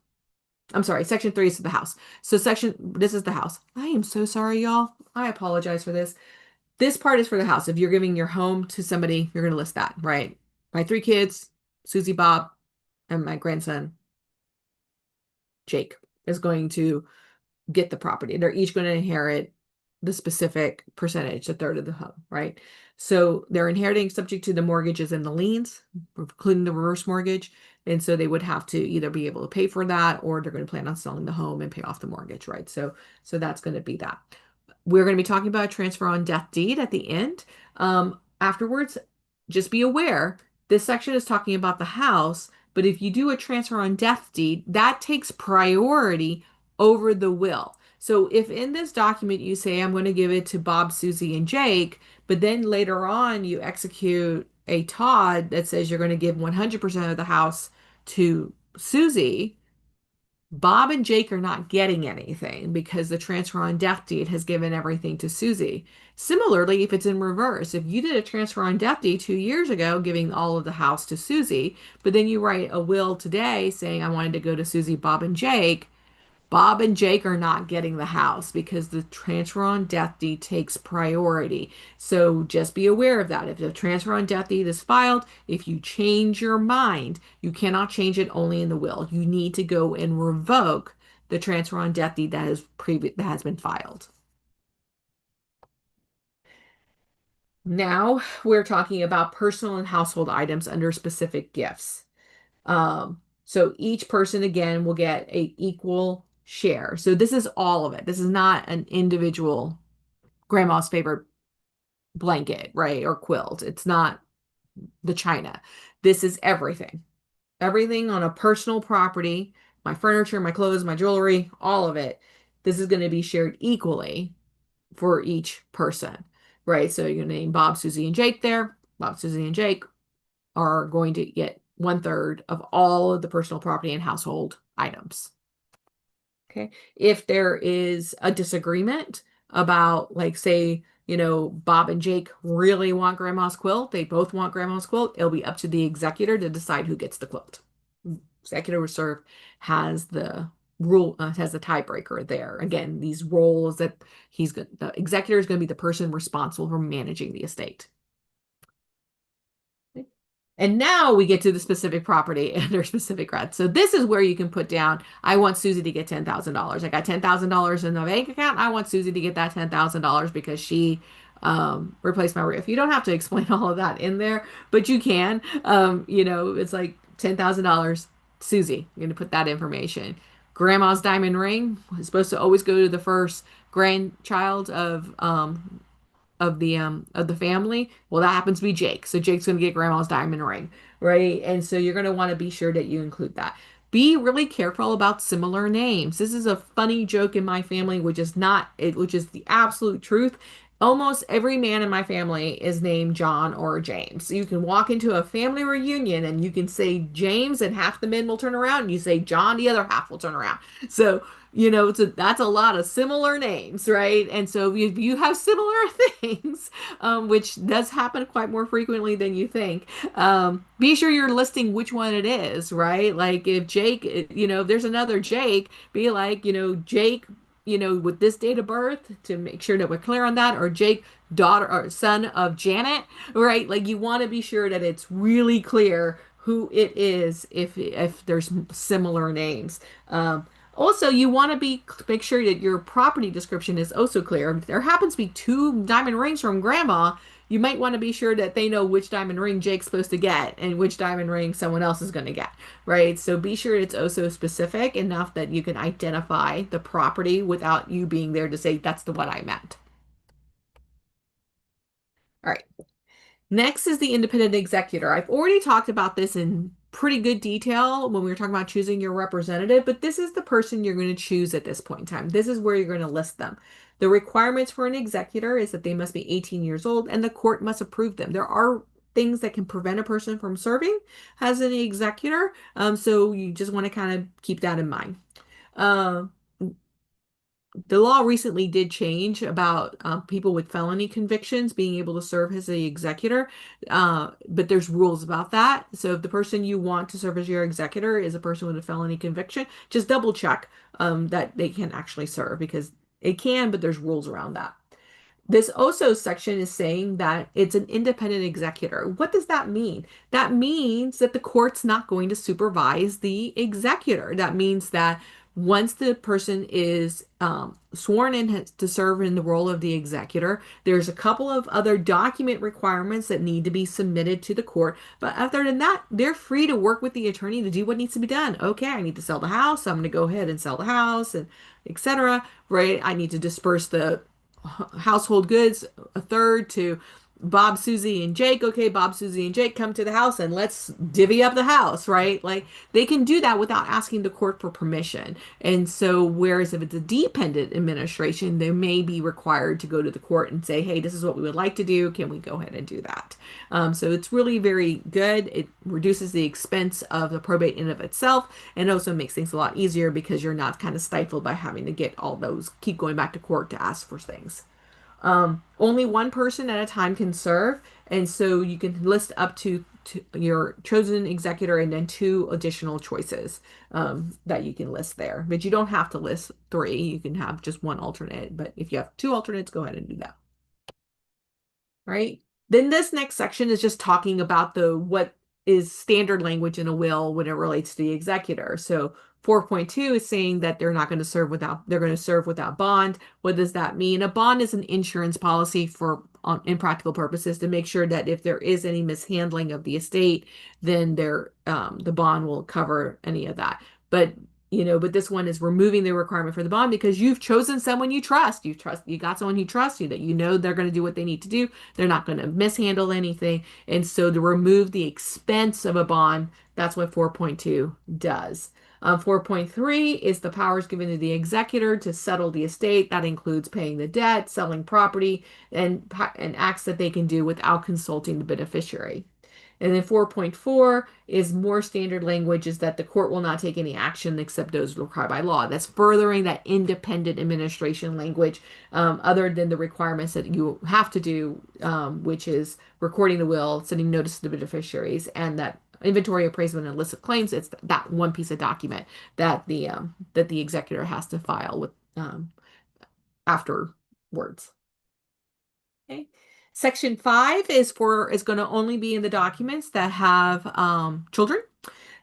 B: I'm sorry. Section three is the house. So this is the house. I am so sorry, y'all. I apologize for this. This part is for the house. If you're giving your home to somebody, you're going to list that, right? My three kids, Susie, Bob, and my grandson, Jake, is going to get the property. They're each going to inherit the specific percentage, a third of the home, right? So they're inheriting subject to the mortgages and the liens, including the reverse mortgage. And so they would have to either be able to pay for that or they're going to plan on selling the home and pay off the mortgage, right? So that's going to be that. We're going to be talking about a transfer on death deed at the end. Afterwards, just be aware this section is talking about the house, but if you do a transfer on death deed, that takes priority over the will. So if in this document you say, I'm going to give it to Bob, Susie, and Jake, but then later on you execute a TOD that says you're going to give 100% of the house to Susie, Bob and Jake are not getting anything because the transfer on death deed has given everything to Susie. Similarly, if it's in reverse, if you did a transfer on death deed 2 years ago, giving all of the house to Susie, but then you write a will today saying, I wanted to go to Susie, Bob and Jake are not getting the house because the transfer on death deed takes priority. So just be aware of that. If the transfer on death deed is filed, if you change your mind, you cannot change it only in the will. You need to go and revoke the transfer on death deed that has been filed. Now we're talking about personal and household items under specific gifts. So each person again will get a equal share. So this is all of it. This is not an individual grandma's favorite blanket, right? Or quilt. It's not the china. This is everything. Everything on a personal property, my furniture, my clothes, my jewelry, all of it. This is going to be shared equally for each person, right? So you're going to name Bob, Susie, and Jake there. Bob, Susie, and Jake are going to get 1/3 of all of the personal property and household items. Okay. If there is a disagreement about, like, say, Bob and Jake really want grandma's quilt, they both want grandma's quilt, it'll be up to the executor to decide who gets the quilt. Executor reserve has the has the tiebreaker there. Again, these roles that the executor is going to be the person responsible for managing the estate. And now we get to the specific property and their specific rights. So this is where you can put down, I want Susie to get $10,000. I got $10,000 in the bank account. I want Susie to get that $10,000 because she replaced my roof. You don't have to explain all of that in there, but you can. It's like $10,000, Susie. You're going to put that information. Grandma's diamond ring is supposed to always go to the first grandchild of the family. Well, that happens to be Jake. So Jake's going to get grandma's diamond ring, right? And so you're going to want to be sure that you include that. Be really careful about similar names. This is a funny joke in my family, which is not it, which is the absolute truth. Almost every man in my family is named John or James. So you can walk into a family reunion and you can say James and half the men will turn around and you say John, the other half will turn around. So that's a lot of similar names, right? And so if you have similar things, which does happen quite more frequently than you think, be sure you're listing which one it is, right? Like if Jake, if there's another Jake, be like, Jake, with this date of birth to make sure that we're clear on that, or Jake, daughter or son of Janet, right? Like you want to be sure that it's really clear who it is if there's similar names. Also, you want to make sure that your property description is also clear. If there happens to be two diamond rings from grandma, you might want to be sure that they know which diamond ring Jake's supposed to get and which diamond ring someone else is going to get, right? So be sure it's also specific enough that you can identify the property without you being there to say, that's the one I meant. All right. Next is the independent executor. I've already talked about this in pretty good detail when we were talking about choosing your representative, but this is the person you're going to choose at this point in time. This is where you're going to list them. The requirements for an executor is that they must be 18 years old and the court must approve them. There are things that can prevent a person from serving as an executor, so you just want to kind of keep that in mind. Uh, the law recently did change about people with felony convictions being able to serve as the executor, but there's rules about that. So if the person you want to serve as your executor is a person with a felony conviction, just double check that they can actually serve because it can, but there's rules around that. This also section is saying that it's an independent executor. What does that mean? That means that the court's not going to supervise the executor. That means that Once the person is sworn in to serve in the role of the executor, there's a couple of other document requirements that need to be submitted to the court. But other than that, they're free to work with the attorney to do what needs to be done. Okay, I need to sell the house. I'm going to go ahead and sell the house and etc. Right? I need to disperse the household goods a third to Bob, Susie, and Jake. Okay, Bob, Susie, and Jake come to the house and let's divvy up the house, right? Like they can do that without asking the court for permission. And so, whereas if it's a dependent administration, they may be required to go to the court and say, hey, this is what we would like to do. Can we go ahead and do that? So, it's really very good. It reduces the expense of the probate in of itself and also makes things a lot easier because you're not kind of stifled by having to get all those, keep going back to court to ask for things. Only one person at a time can serve, and so you can list up to your chosen executor and then two additional choices that you can list there. But you don't have to list three. You can have just one alternate. But if you have two alternates, go ahead and do that. Right? Then this next section is just talking about the what is standard language in a will when it relates to the executor. So 4.2 is saying that they're going to serve without bond. What does that mean? A bond is an insurance policy for in practical purposes to make sure that if there is any mishandling of the estate, then the bond will cover any of that. But but this one is removing the requirement for the bond because you've chosen someone you trust. You got someone who trusts you that you know they're going to do what they need to do. They're not going to mishandle anything. And so to remove the expense of a bond, that's what 4.2 does. 4.3 is the powers given to the executor to settle the estate. That includes paying the debt, selling property, and acts that they can do without consulting the beneficiary. And then 4.4 is more standard language is that the court will not take any action except those required by law. That's furthering that independent administration language, other than the requirements that you have to do, which is recording the will, sending notice to the beneficiaries, and that inventory appraisal and illicit claims. It's that one piece of document that the executor has to file with afterwards. Okay. Section 5 is going to only be in the documents that have children.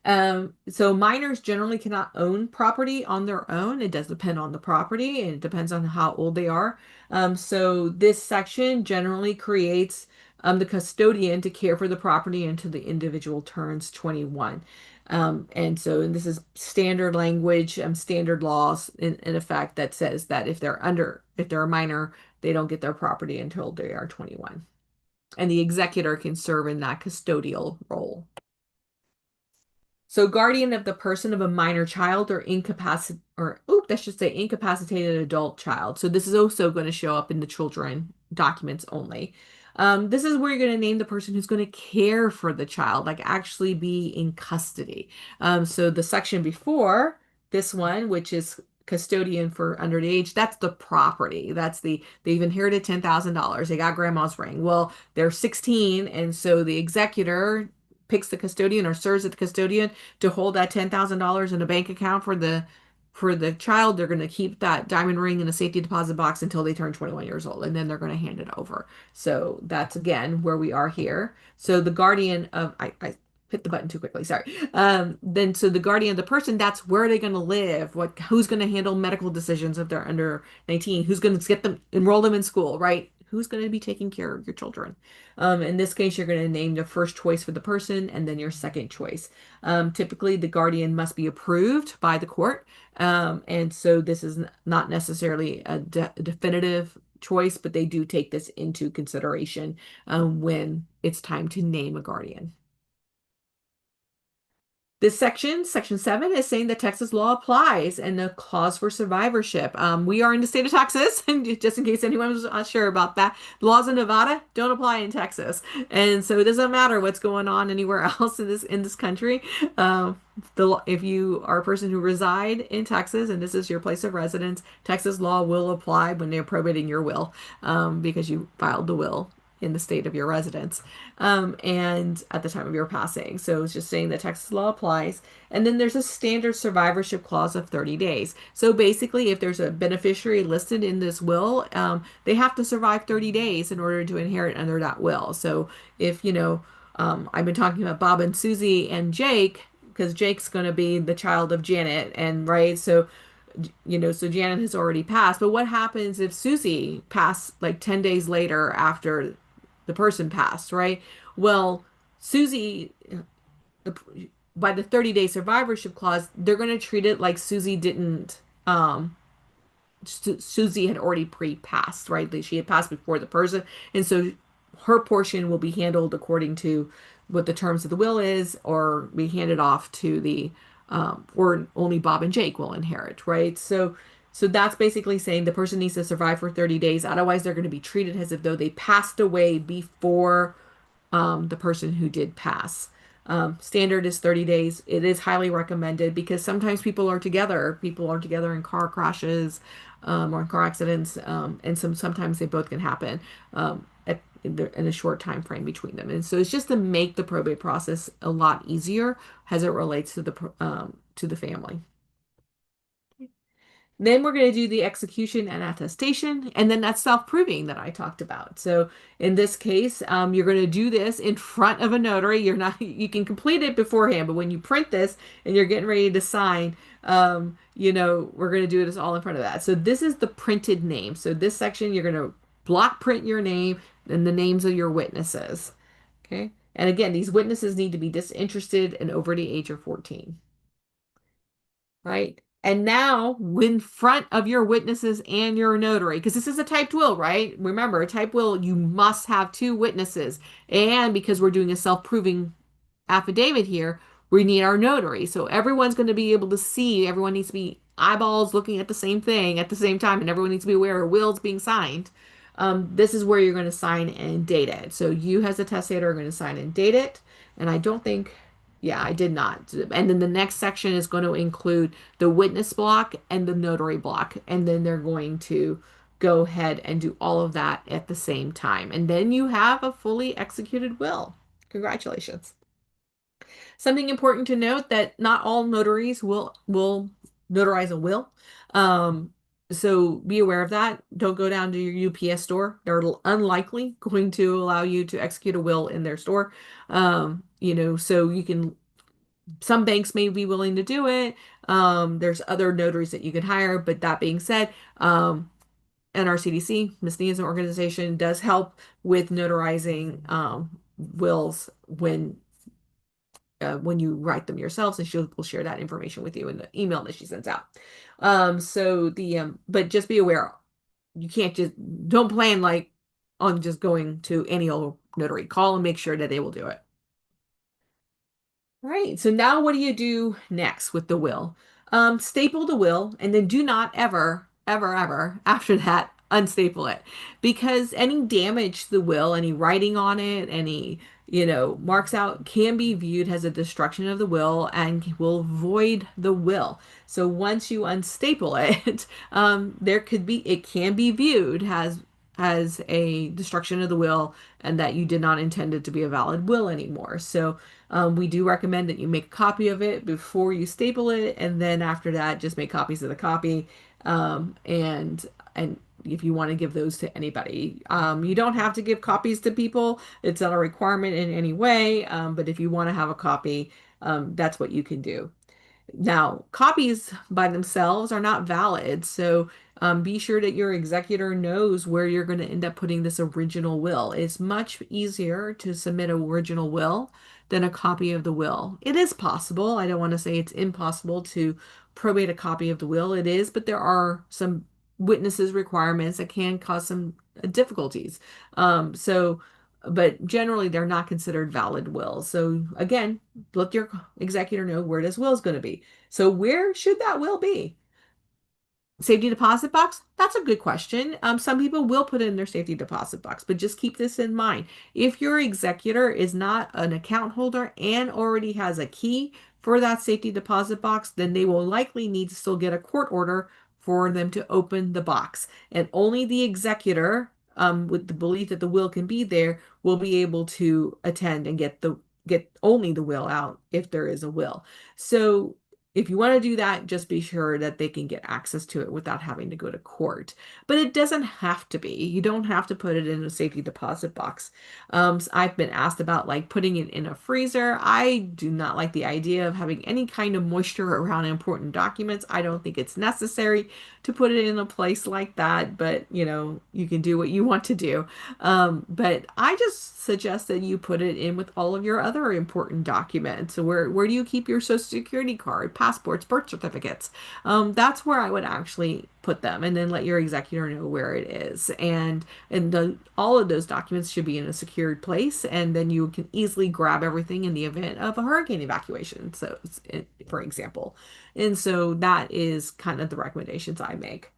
B: So minors generally cannot own property on their own. It does depend on the property and it depends on how old they are. So this section generally creates the custodian to care for the property until the individual turns 21. And this is standard language, standard laws in effect that says that if they're a minor, they don't get their property until they are 21. And the executor can serve in that custodial role. So guardian of the person of a minor child or incapacitated adult child. So this is also going to show up in the children documents only. This is where you're going to name the person who's going to care for the child, like actually be in custody. So the section before this one, which is custodian for underage, that's the property. They've inherited $10,000. They got grandma's ring. Well, they're 16, and so the executor picks the custodian or serves at the custodian to hold that $10,000 in a bank account for the child. They're going to keep that diamond ring in a safety deposit box until they turn 21 years old, and then they're going to hand it over. So that's again where we are here. So the guardian of I hit the button too quickly. Sorry. Then so the guardian of the person, that's where they're going to live. Who's going to handle medical decisions if they're under 19? Who's going to enroll them in school, right? Who's going to be taking care of your children? In this case, you're going to name the first choice for the person and then your second choice. Typically, the guardian must be approved by the court. And so this is not necessarily a definitive choice, but they do take this into consideration when it's time to name a guardian. This section 7, is saying that Texas law applies and the clause for survivorship. We are in the state of Texas, and just in case anyone was unsure about that, the laws in Nevada don't apply in Texas, and so it doesn't matter what's going on anywhere else in this country. If you are a person who reside in Texas and this is your place of residence, Texas law will apply when they're probating your will, because you filed the will in the state of your residence, and at the time of your passing. So it's just saying that Texas law applies. And then there's a standard survivorship clause of 30 days. So basically, if there's a beneficiary listed in this will, they have to survive 30 days in order to inherit under that will. So if, I've been talking about Bob and Susie and Jake because Jake's going to be the child of Janet, and right, so so Janet has already passed. But what happens if Susie passed like 10 days later after the person passed, right? Well, Susie, the, by the 30-day survivorship clause, they're going to treat it like Susie didn't, Susie had already pre-passed, right? She had passed before the person, and so her portion will be handled according to what the terms of the will is, or be handed off to the, or only Bob and Jake will inherit, right? So that's basically saying the person needs to survive for 30 days. Otherwise, they're going to be treated as if though they passed away before the person who did pass. Standard is 30 days. It is highly recommended because sometimes people are together. People are together in car crashes or in car accidents, and sometimes they both can happen in a short time frame between them. And so it's just to make the probate process a lot easier as it relates to the family. Then we're going to do the execution and attestation, and then that's self-proving that I talked about. So in this case, you're going to do this in front of a notary. You're not, you can complete it beforehand, but when you print this and you're getting ready to sign, we're going to do this all in front of that. So this is the printed name. So this section, you're going to block print your name and the names of your witnesses. Okay. And again, these witnesses need to be disinterested and over the age of 14. Right? And now, in front of your witnesses and your notary, because this is a typed will, right? Remember, a typed will, you must have two witnesses. And because we're doing a self-proving affidavit here, we need our notary. So everyone's going to be able to see, everyone needs to be eyeballs looking at the same thing at the same time, and everyone needs to be aware a will's being signed. This is where you're going to sign and date it. So you, as a testator, are going to sign and date it. And I don't think, yeah, I did not. And then the next section is going to include the witness block and the notary block. And then they're going to go ahead and do all of that at the same time. And then you have a fully executed will. Congratulations. Something important to note that not all notaries will notarize a will. Um, so be aware of that. Don't go down to your UPS store. They're unlikely going to allow you to execute a will in their store. So you can, some banks may be willing to do it. There's other notaries that you can hire, but that being said, NRCDC, Miss Nia's organization, does help with notarizing wills when you write them yourselves, and she'll will share that information with you in the email that she sends out. But just be aware, you can't just don't plan like on just going to any old notary. Call and make sure that they will do it. Right. So now what do you do next with the will? Staple the will and then do not ever, ever, ever after that unstaple it because any damage to the will, any writing on it, any, marks out can be viewed as a destruction of the will and will void the will. So once you unstaple it, it can be viewed as a destruction of the will and that you did not intend it to be a valid will anymore. So we do recommend that you make a copy of it before you staple it, and then after that, just make copies of the copy. And if you want to give those to anybody, you don't have to give copies to people. It's not a requirement in any way. But if you want to have a copy, that's what you can do. Now, copies by themselves are not valid, so be sure that your executor knows where you're going to end up putting this original will. It's much easier to submit an original will than a copy of the will. It is possible. I don't want to say it's impossible to probate a copy of the will. It is, but there are some witnesses requirements that can cause some difficulties. But generally they're not considered valid wills. So again, let your executor know where this will is going to be. So where should that will be? Safety deposit box? That's a good question. Some people will put it in their safety deposit box, but just keep this in mind. If your executor is not an account holder and already has a key for that safety deposit box, then they will likely need to still get a court order for them to open the box. And only the executor, with the belief that the will can be there, will be able to attend and get only the will out if there is a will. So if you want to do that, just be sure that they can get access to it without having to go to court. But it doesn't have to be. You don't have to put it in a safety deposit box. I've been asked about like putting it in a freezer. I do not like the idea of having any kind of moisture around important documents. I don't think it's necessary to put it in a place like that, but you can do what you want to do. But I just suggest that you put it in with all of your other important documents. So where do you keep your social security card, passports, birth certificates? That's where I would actually put them, and then let your executor know where it is. All of those documents should be in a secured place, and then you can easily grab everything in the event of a hurricane evacuation. So, for example, and so that is kind of the recommendations I make.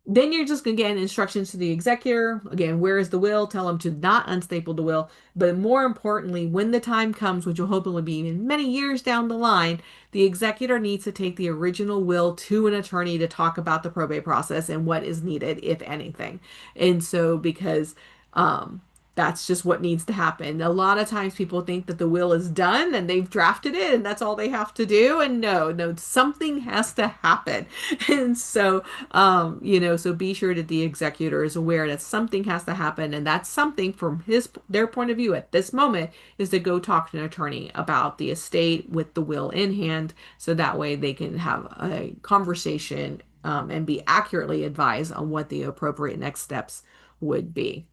B: Then you're just going to get instructions to the executor. Again, where is the will? Tell them to not unstaple the will. But more importantly, when the time comes, which will hopefully be in many years down the line, the executor needs to take the original will to an attorney to talk about the probate process and what is needed, if anything. And so, because um, that's just what needs to happen. A lot of times people think that the will is done and they've drafted it and that's all they have to do. And no, no, something has to happen. And so, so be sure that the executor is aware that something has to happen, and that's something from their point of view at this moment is to go talk to an attorney about the estate with the will in hand, so that way they can have a conversation and be accurately advised on what the appropriate next steps would be.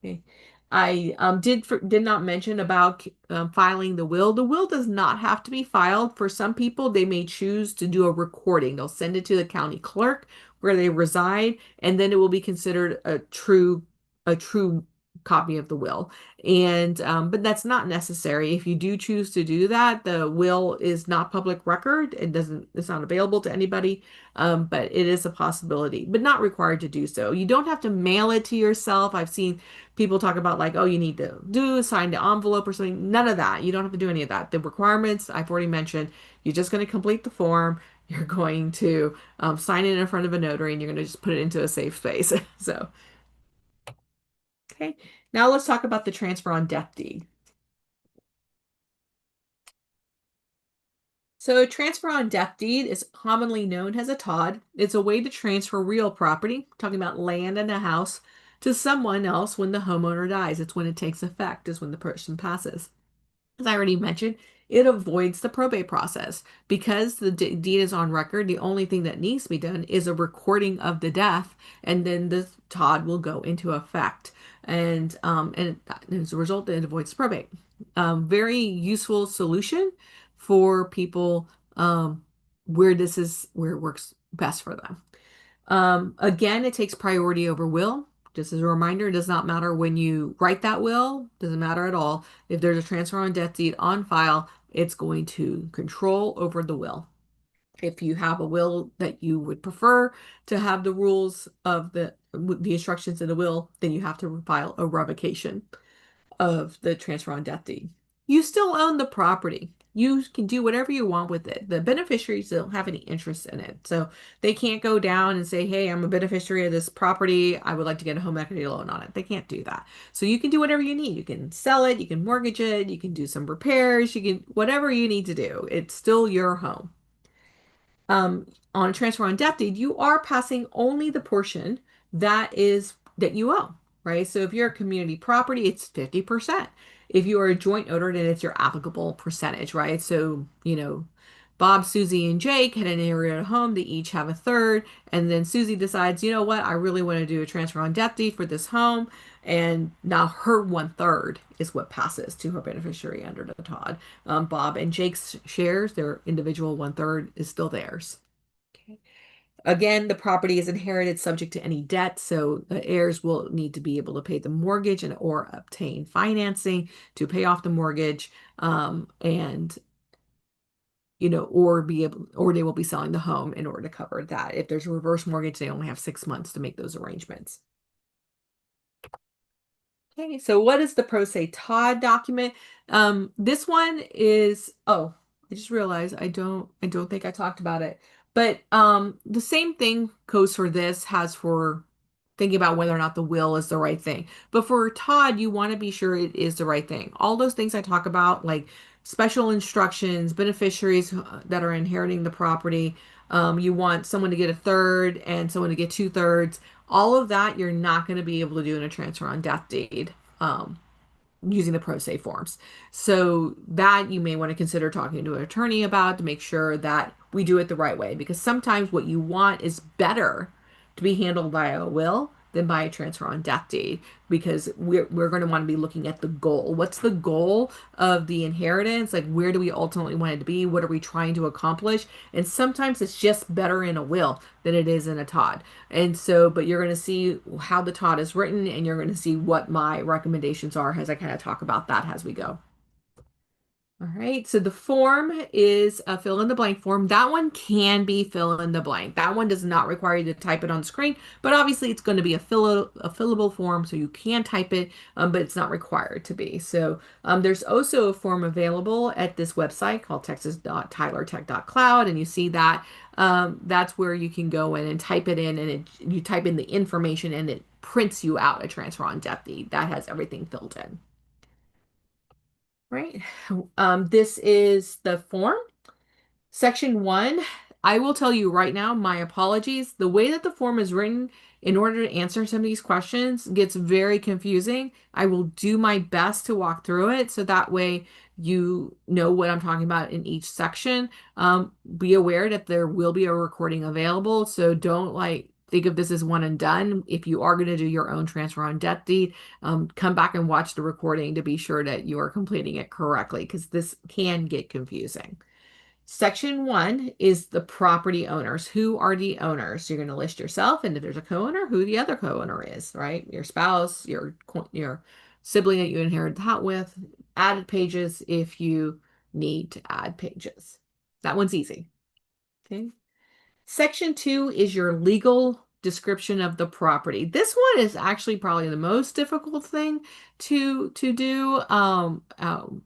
B: Okay. I did not mention about filing the will. The will does not have to be filed. For some people, they may choose to do a recording. They'll send it to the county clerk where they reside, and then it will be considered a true copy of the will. And but that's not necessary. If you do choose to do that, the will is not public record. It's not available to anybody. But it is a possibility, but not required to do so. You don't have to mail it to yourself. I've seen people talk about like, oh, you need to sign the envelope or something. None of that. You don't have to do any of that. The requirements I've already mentioned. You're just going to complete the form. You're going to sign it in front of a notary, and you're going to just put it into a safe space. So, okay. Now let's talk about the transfer on death deed. So, a transfer on death deed is commonly known as a TODD. It's a way to transfer real property, talking about land and a house, to someone else when the homeowner dies. It's when it takes effect, is when the person passes. As I already mentioned, it avoids the probate process. Because the deed is on record, the only thing that needs to be done is a recording of the death, and then the TODD will go into effect. And as a result, it avoids probate. Very useful solution for people where it works best for them. Again, it takes priority over will. Just as a reminder, it does not matter when you write that will, doesn't matter at all. If there's a transfer on death deed on file, it's going to control over the will. If you have a will that you would prefer to have the rules of the instructions in the will, then you have to file a revocation of the transfer on death deed. You still own the property. You can do whatever you want with it. The beneficiaries don't have any interest in it. So they can't go down and say, hey, I'm a beneficiary of this property. I would like to get a home equity loan on it. They can't do that. So you can do whatever you need. You can sell it, you can mortgage it, you can do some repairs, you can whatever you need to do. It's still your home. On a transfer on death deed, you are passing only the portion that you own, right? So if you're a community property, it's 50%. If you are a joint owner, then it's your applicable percentage, right? So, Bob, Susie, and Jake had an area at home. They each have a third. And then Susie decides, you know what? I really want to do a transfer on death deed for this home. And now her one third is what passes to her beneficiary under the TODD. Bob and Jake's shares, their individual one third, is still theirs. Okay. Again, the property is inherited subject to any debt, so the heirs will need to be able to pay the mortgage and or obtain financing to pay off the mortgage, and or they will be selling the home in order to cover that. If there's a reverse mortgage, they only have 6 months to make those arrangements. Okay, so what is the Pro Se Todd document? This one is, oh, I just realized I don't think I talked about it. But the same thing goes for this, has for thinking about whether or not the will is the right thing. But for Todd, you want to be sure it is the right thing. All those things I talk about, like special instructions, beneficiaries that are inheriting the property. You want someone to get a third and someone to get two-thirds. All of that you're not going to be able to do in a transfer on death deed. Using the pro se forms. So that you may want to consider talking to an attorney about to make sure that we do it the right way because sometimes what you want is better to be handled by a will than by a transfer on death deed because we're going to want to be looking at the goal. What's the goal of the inheritance? Like where do we ultimately want it to be? What are we trying to accomplish? And sometimes it's just better in a will than it is in a TOD. And so, but you're going to see how the TOD is written and you're going to see what my recommendations are as I kind of talk about that as we go. All right, so the form is a fill in the blank form. That one can be fill in the blank. That one does not require you to type it on the screen, but obviously it's going to be a fillable form, so you can type it, but it's not required to be. So there's also a form available at this website called texas.tylertech.cloud, and you see that that's where you can go in and type it in, and you type in the information, and it prints you out a transfer on death deed that has everything filled in. Right. This is the form. Section 1, I will tell you right now, my apologies. The way that the form is written in order to answer some of these questions gets very confusing. I will do my best to walk through it so that way you know what I'm talking about in each section. Be aware that there will be a recording available, so don't like think of this as one and done. If you are going to do your own transfer on death deed, come back and watch the recording to be sure that you are completing it correctly because this can get confusing. Section 1 is the property owners. Who are the owners? You're going to list yourself, and if there's a co-owner, who the other co-owner is, right? Your spouse, your sibling that you inherited that with. Added pages if you need to add pages. That one's easy. Okay. Section 2 is your legal description of the property. This one is actually probably the most difficult thing to do.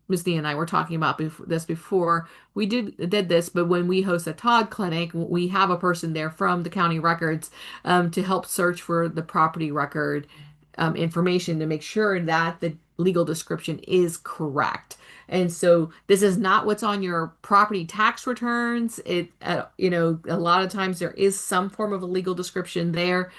B: Ms. Dee and I were talking about this before we did this, but when we host a TOD clinic, we have a person there from the county records to help search for the property record information to make sure that the legal description is correct. And so this is not what's on your property tax returns. A lot of times there is some form of a legal description there,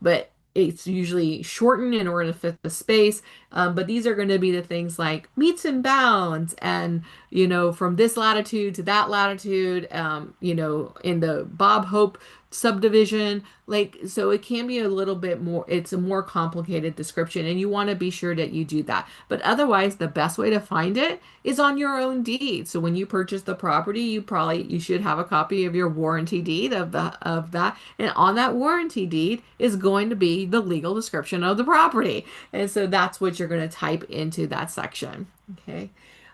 B: but it's usually shortened in order to fit the space. But these are going to be the things like meets and bounds and, from this latitude to that latitude, in the Bob Hope subdivision. Like, so it can be a little bit more, it's a more complicated description, and you want to be sure that you do that. But otherwise, the best way to find it is on your own deed. So when you purchase the property, you should have a copy of your warranty deed of that. And on that warranty deed is going to be the legal description of the property. And so that's what you're going to type into that section. Okay.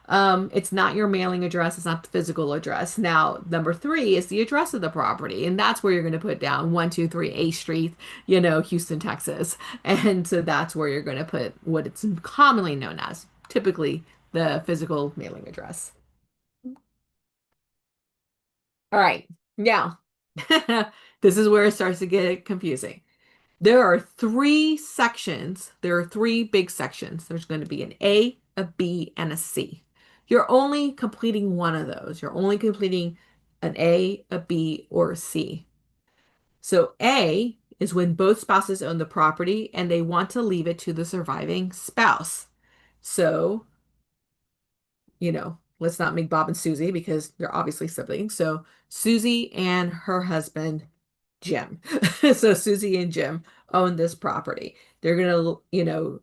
B: It's not your mailing address. It's not the physical address. Now, number 3 is the address of the property. And that's where you're going to put down 123 A Street, Houston, Texas. And so that's where you're going to put what it's commonly known as, typically the physical mailing address. All right. Now, this is where it starts to get confusing. There are 3 sections. There are 3 big sections. There's going to be an A, a B, and a C. You're only completing one of those. You're only completing an A, a B, or a C. So A is when both spouses own the property and they want to leave it to the surviving spouse. So, let's not make Bob and Susie because they're obviously siblings. So Susie and her husband, Jim. So Susie and Jim own this property. They're going to,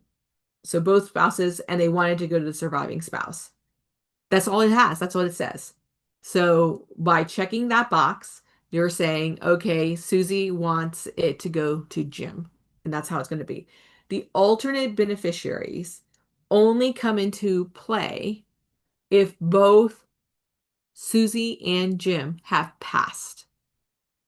B: so both spouses, and they wanted to go to the surviving spouse. That's all it has. That's what it says. So by checking that box, you're saying, okay, Susie wants it to go to Jim. And that's how it's going to be. The alternate beneficiaries only come into play if both Susie and Jim have passed.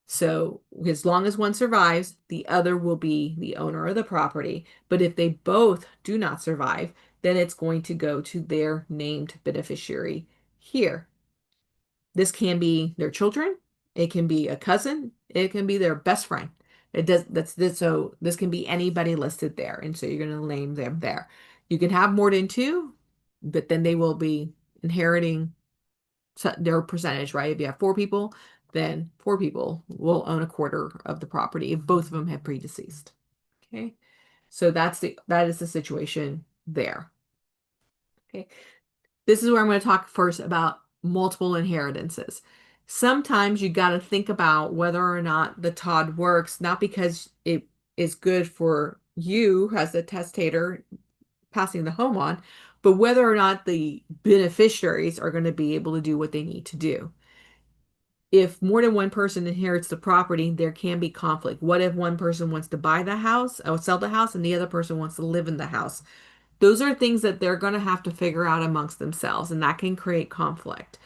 B: So as long as one survives, the other will be the owner of the property. But if they both do not survive, then it's going to go to their named beneficiary here. This can be their children, it can be a cousin, it can be their best friend. It does that's this so this can be anybody listed there. And so you're going to name them there. You can have more than 2, but then they will be inheriting their percentage, right? If you have four people, then four people will own a quarter of the property if both of them have predeceased. Okay. So that is the situation there. Okay. This is where I'm going to talk first about multiple inheritances. Sometimes you got to think about whether or not the TOD works, not because it is good for you as the testator passing the home on, but whether or not the beneficiaries are going to be able to do what they need to do. If more than one person inherits the property, there can be conflict. What if one person wants to buy the house or sell the house and the other person wants to live in the house? Those are things that they're going to have to figure out amongst themselves, and that can create conflict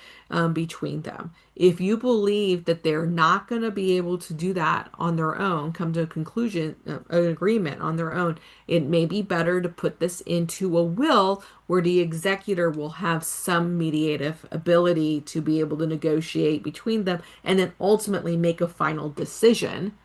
B: between them. If you believe that they're not going to be able to do that on their own, come to a conclusion, an agreement on their own, it may be better to put this into a will where the executor will have some mediative ability to be able to negotiate between them and then ultimately make a final decision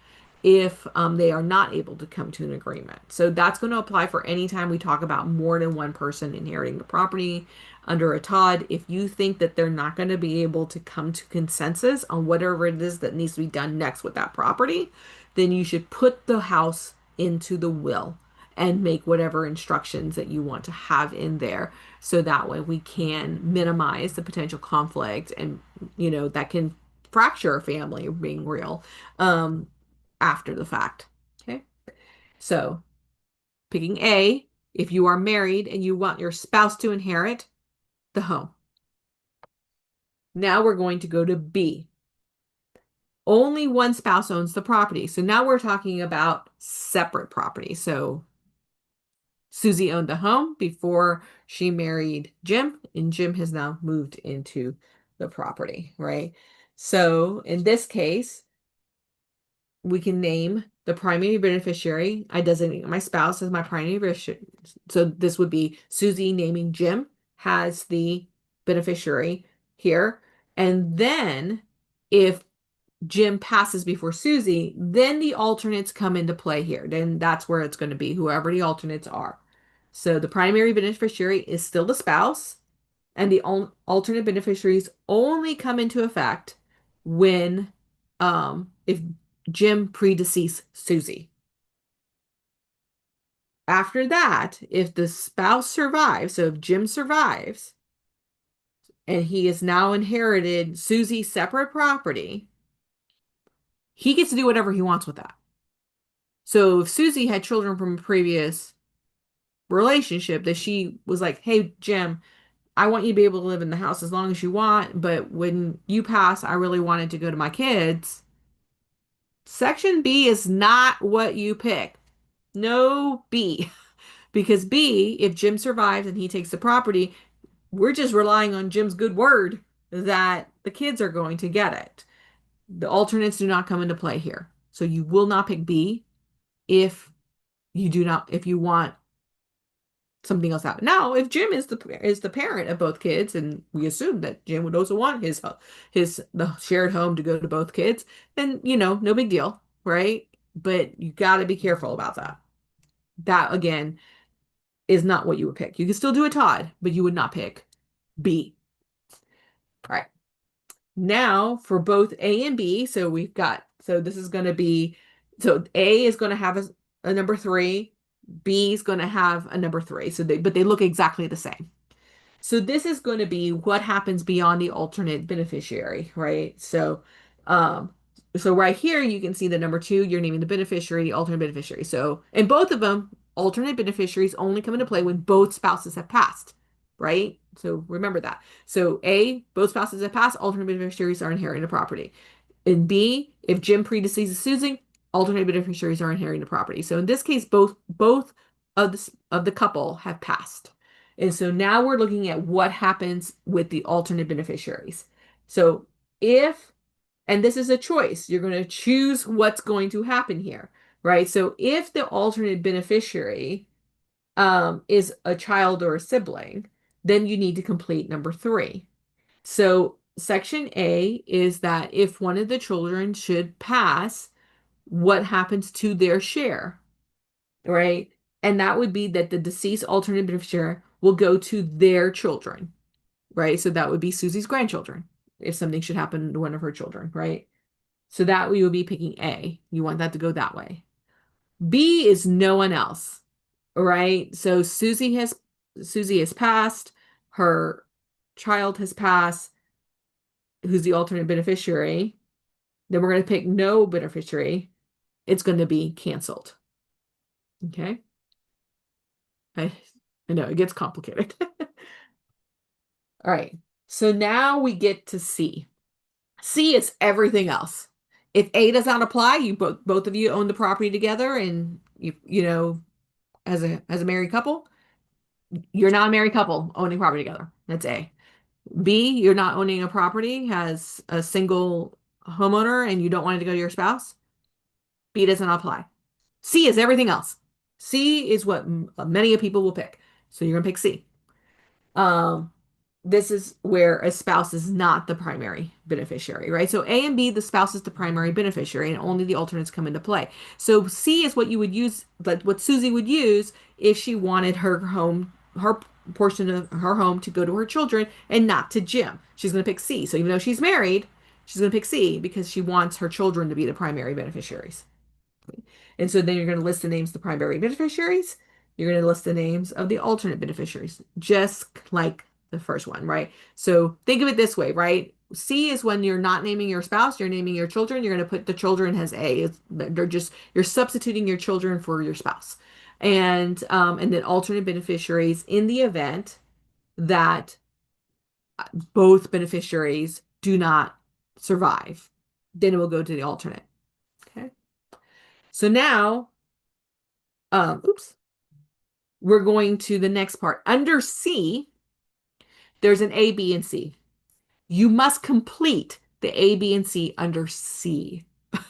B: if they are not able to come to an agreement. So that's going to apply for any time we talk about more than one person inheriting the property under a TOD. If you think that they're not going to be able to come to consensus on whatever it is that needs to be done next with that property, then you should put the house into the will and make whatever instructions that you want to have in there so that way we can minimize the potential conflict and that can fracture a family being real. Um, After the fact. Okay. So picking A, if you are married and you want your spouse to inherit the home. Now we're going to go to B. Only one spouse owns the property. So now we're talking about separate property. So Susie owned the home before she married Jim, and Jim has now moved into the property, right? So in this case, we can name the primary beneficiary. I designate my spouse as my primary beneficiary. So this would be Susie naming Jim has the beneficiary here. And then if Jim passes before Susie, then the alternates come into play here. Then that's where it's going to be, whoever the alternates are. So the primary beneficiary is still the spouse, and the alternate beneficiaries only come into effect when if Jim predeceased Susie. After that, if the spouse survives, so if Jim survives and he has now inherited Susie's separate property, he gets to do whatever he wants with that. So if Susie had children from a previous relationship that she was like, hey, Jim, I want you to be able to live in the house as long as you want, but when you pass, I really wanted to go to my kids. Section B is not what you pick. No B. Because B, if Jim survives and he takes the property, we're just relying on Jim's good word that the kids are going to get it. The alternates do not come into play here. So you will not pick B if if you want something else happen. Now, if Jim is the parent of both kids, and we assume that Jim would also want the shared home to go to both kids, then no big deal, right? But you got to be careful about that. That again is not what you would pick. You can still do a TOD, but you would not pick B. All right. Now for both A and B, so this is going to be, so A is going to have a number 3, B is going to have a number 3. But they look exactly the same. So this is going to be what happens beyond the alternate beneficiary, right? Um, so right here you can see the number 2, you're naming the beneficiary, the alternate beneficiary. So in both of them, alternate beneficiaries only come into play when both spouses have passed, right? So remember that. So A, both spouses have passed, alternate beneficiaries are inheriting the property. In B, if Jim predeceases Susan, alternate beneficiaries are inheriting the property. So in this case, both of the couple have passed. And so now we're looking at what happens with the alternate beneficiaries. So and this is a choice, you're going to choose what's going to happen here, right? So if the alternate beneficiary is a child or a sibling, then you need to complete number 3. So section A is that if one of the children should pass, what happens to their share, right? And that would be that the deceased alternate beneficiary will go to their children. right? So that would be Susie's grandchildren if something should happen to one of her children, right? So that we would be picking A. You want that to go that way. B is no one else, right? So Susie has passed, her child has passed, who's the alternate beneficiary. Then we're going to pick no beneficiary. It's going to be canceled. Okay. I, I know it gets complicated. All right. So now we get to C. C is everything else. If A does not apply, you both of you own the property together and you know as a married couple, you're not a married couple owning property together. That's A. B, you're not owning a property, has a single homeowner and you don't want it to go to your spouse. B doesn't apply. C is everything else. C is what many people will pick. So you're gonna pick C. Um, this is where a spouse is not the primary beneficiary, right? So A and B, the spouse is the primary beneficiary, and only the alternates come into play. So C is what you would use, like what Susie would use if she wanted her portion of her home to go to her children and not to Jim. She's going to pick C. So even though she's married, she's going to pick C because she wants her children to be the primary beneficiaries. And so then you're going to list the names of the primary beneficiaries. You're going to list the names of the alternate beneficiaries, just like the first one, right? So think of it this way, right? C is when you're not naming your spouse, you're naming your children. You're going to put the children as A. You're substituting your children for your spouse. And then alternate beneficiaries in the event that both beneficiaries do not survive, then it will go to the alternate. Okay. So now, oops, we're going to the next part. Under C, there's an A, B, and C. You must complete the A, B, and C under C.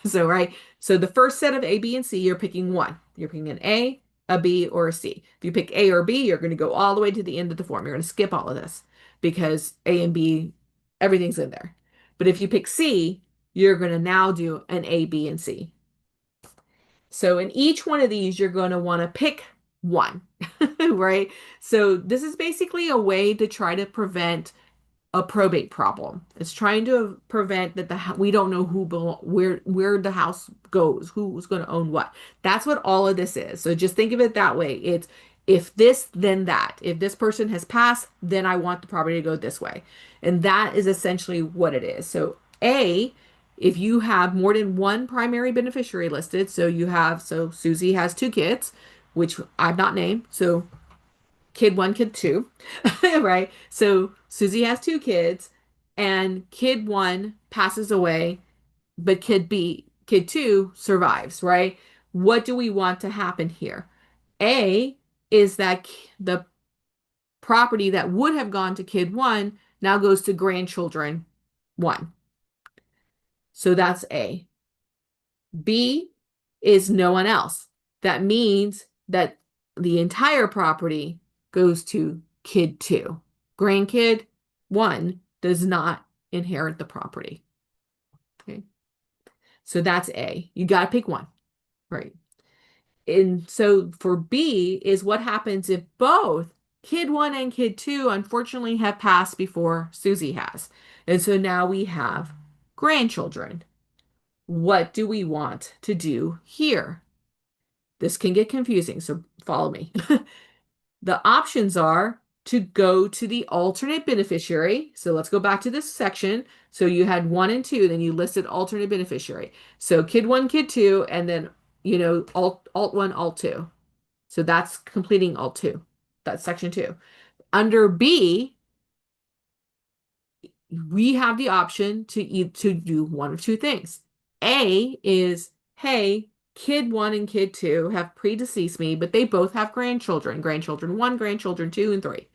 B: So, right. So the first set of A, B, and C, you're picking one. You're picking an A, B, or a C. If you pick A or B, you're going to go all the way to the end of the form. You're going to skip all of this because A and B, everything's in there. But if you pick C, you're going to now do an A, B, and C. So in each one of these, you're going to want to pick one, right? So this is basically a way to try to prevent a probate problem. It's trying to prevent that we don't know where the house goes, who's going to own what. That's what all of this is. So just think of it that way. It's if this, then that. If this person has passed, then I want the property to go this way. And that is essentially what it is. So A, if you have more than one primary beneficiary listed, so Susie has two kids, which I've not named. So kid one, kid two, right? So Susie has two kids, and kid one passes away, but kid two survives, right? What do we want to happen here? A is that the property that would have gone to kid one now goes to grandchildren one. So that's A. B is no one else. That means that the entire property goes to kid two. Grandkid one does not inherit the property. Okay. So that's A. You got to pick one, right? And so for B is what happens if both kid one and kid two unfortunately have passed before Susie has. And so now we have grandchildren. What do we want to do here? This can get confusing, so follow me. The options are to go to the alternate beneficiary. So let's go back to this section. So you had one and two, then you listed alternate beneficiary. So kid one, kid two, and then, alt one, alt two. So that's completing alt two. That's section two. Under B, we have the option to do one of two things. A is, hey, kid one and kid two have predeceased me, but they both have grandchildren. Grandchildren one, grandchildren two, and three.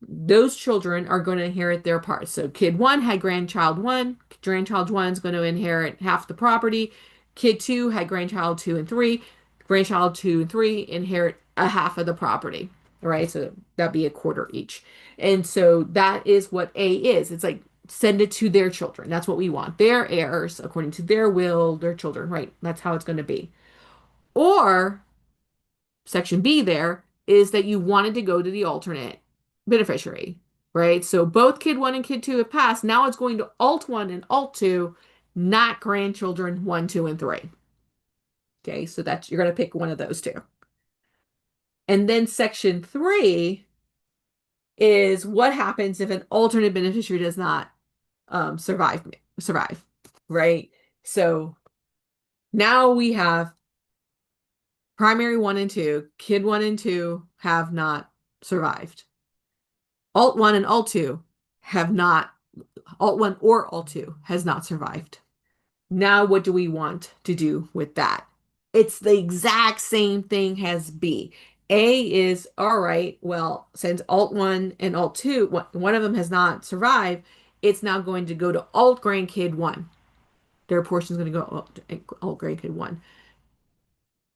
B: Those children are going to inherit their parts. So kid one had grandchild one is going to inherit half the property. Kid two had grandchild two and three inherit a half of the property. All right, so that'd be a quarter each. And so that is what A is. It's like send it to their children. That's what we want. Their heirs, according to their will, their children, right? That's how it's going to be. Or section B there is that you wanted to go to the alternate beneficiary. right? So both kid one and kid two have passed. Now it's going to alt one and alt two, not grandchildren one, two, and three. Okay, so that's you're going to pick one of those two. And then section three is what happens if an alternate beneficiary does not survive, right? So now we have primary one and two, kid one and two have not survived. Alt one and alt two have not, alt one or alt two has not survived. Now, what do we want to do with that? It's the exact same thing as B. A is all right. Well, since alt one and alt two, one of them has not survived, it's now going to go to alt grandkid one. Their portion is going to go alt grandkid one,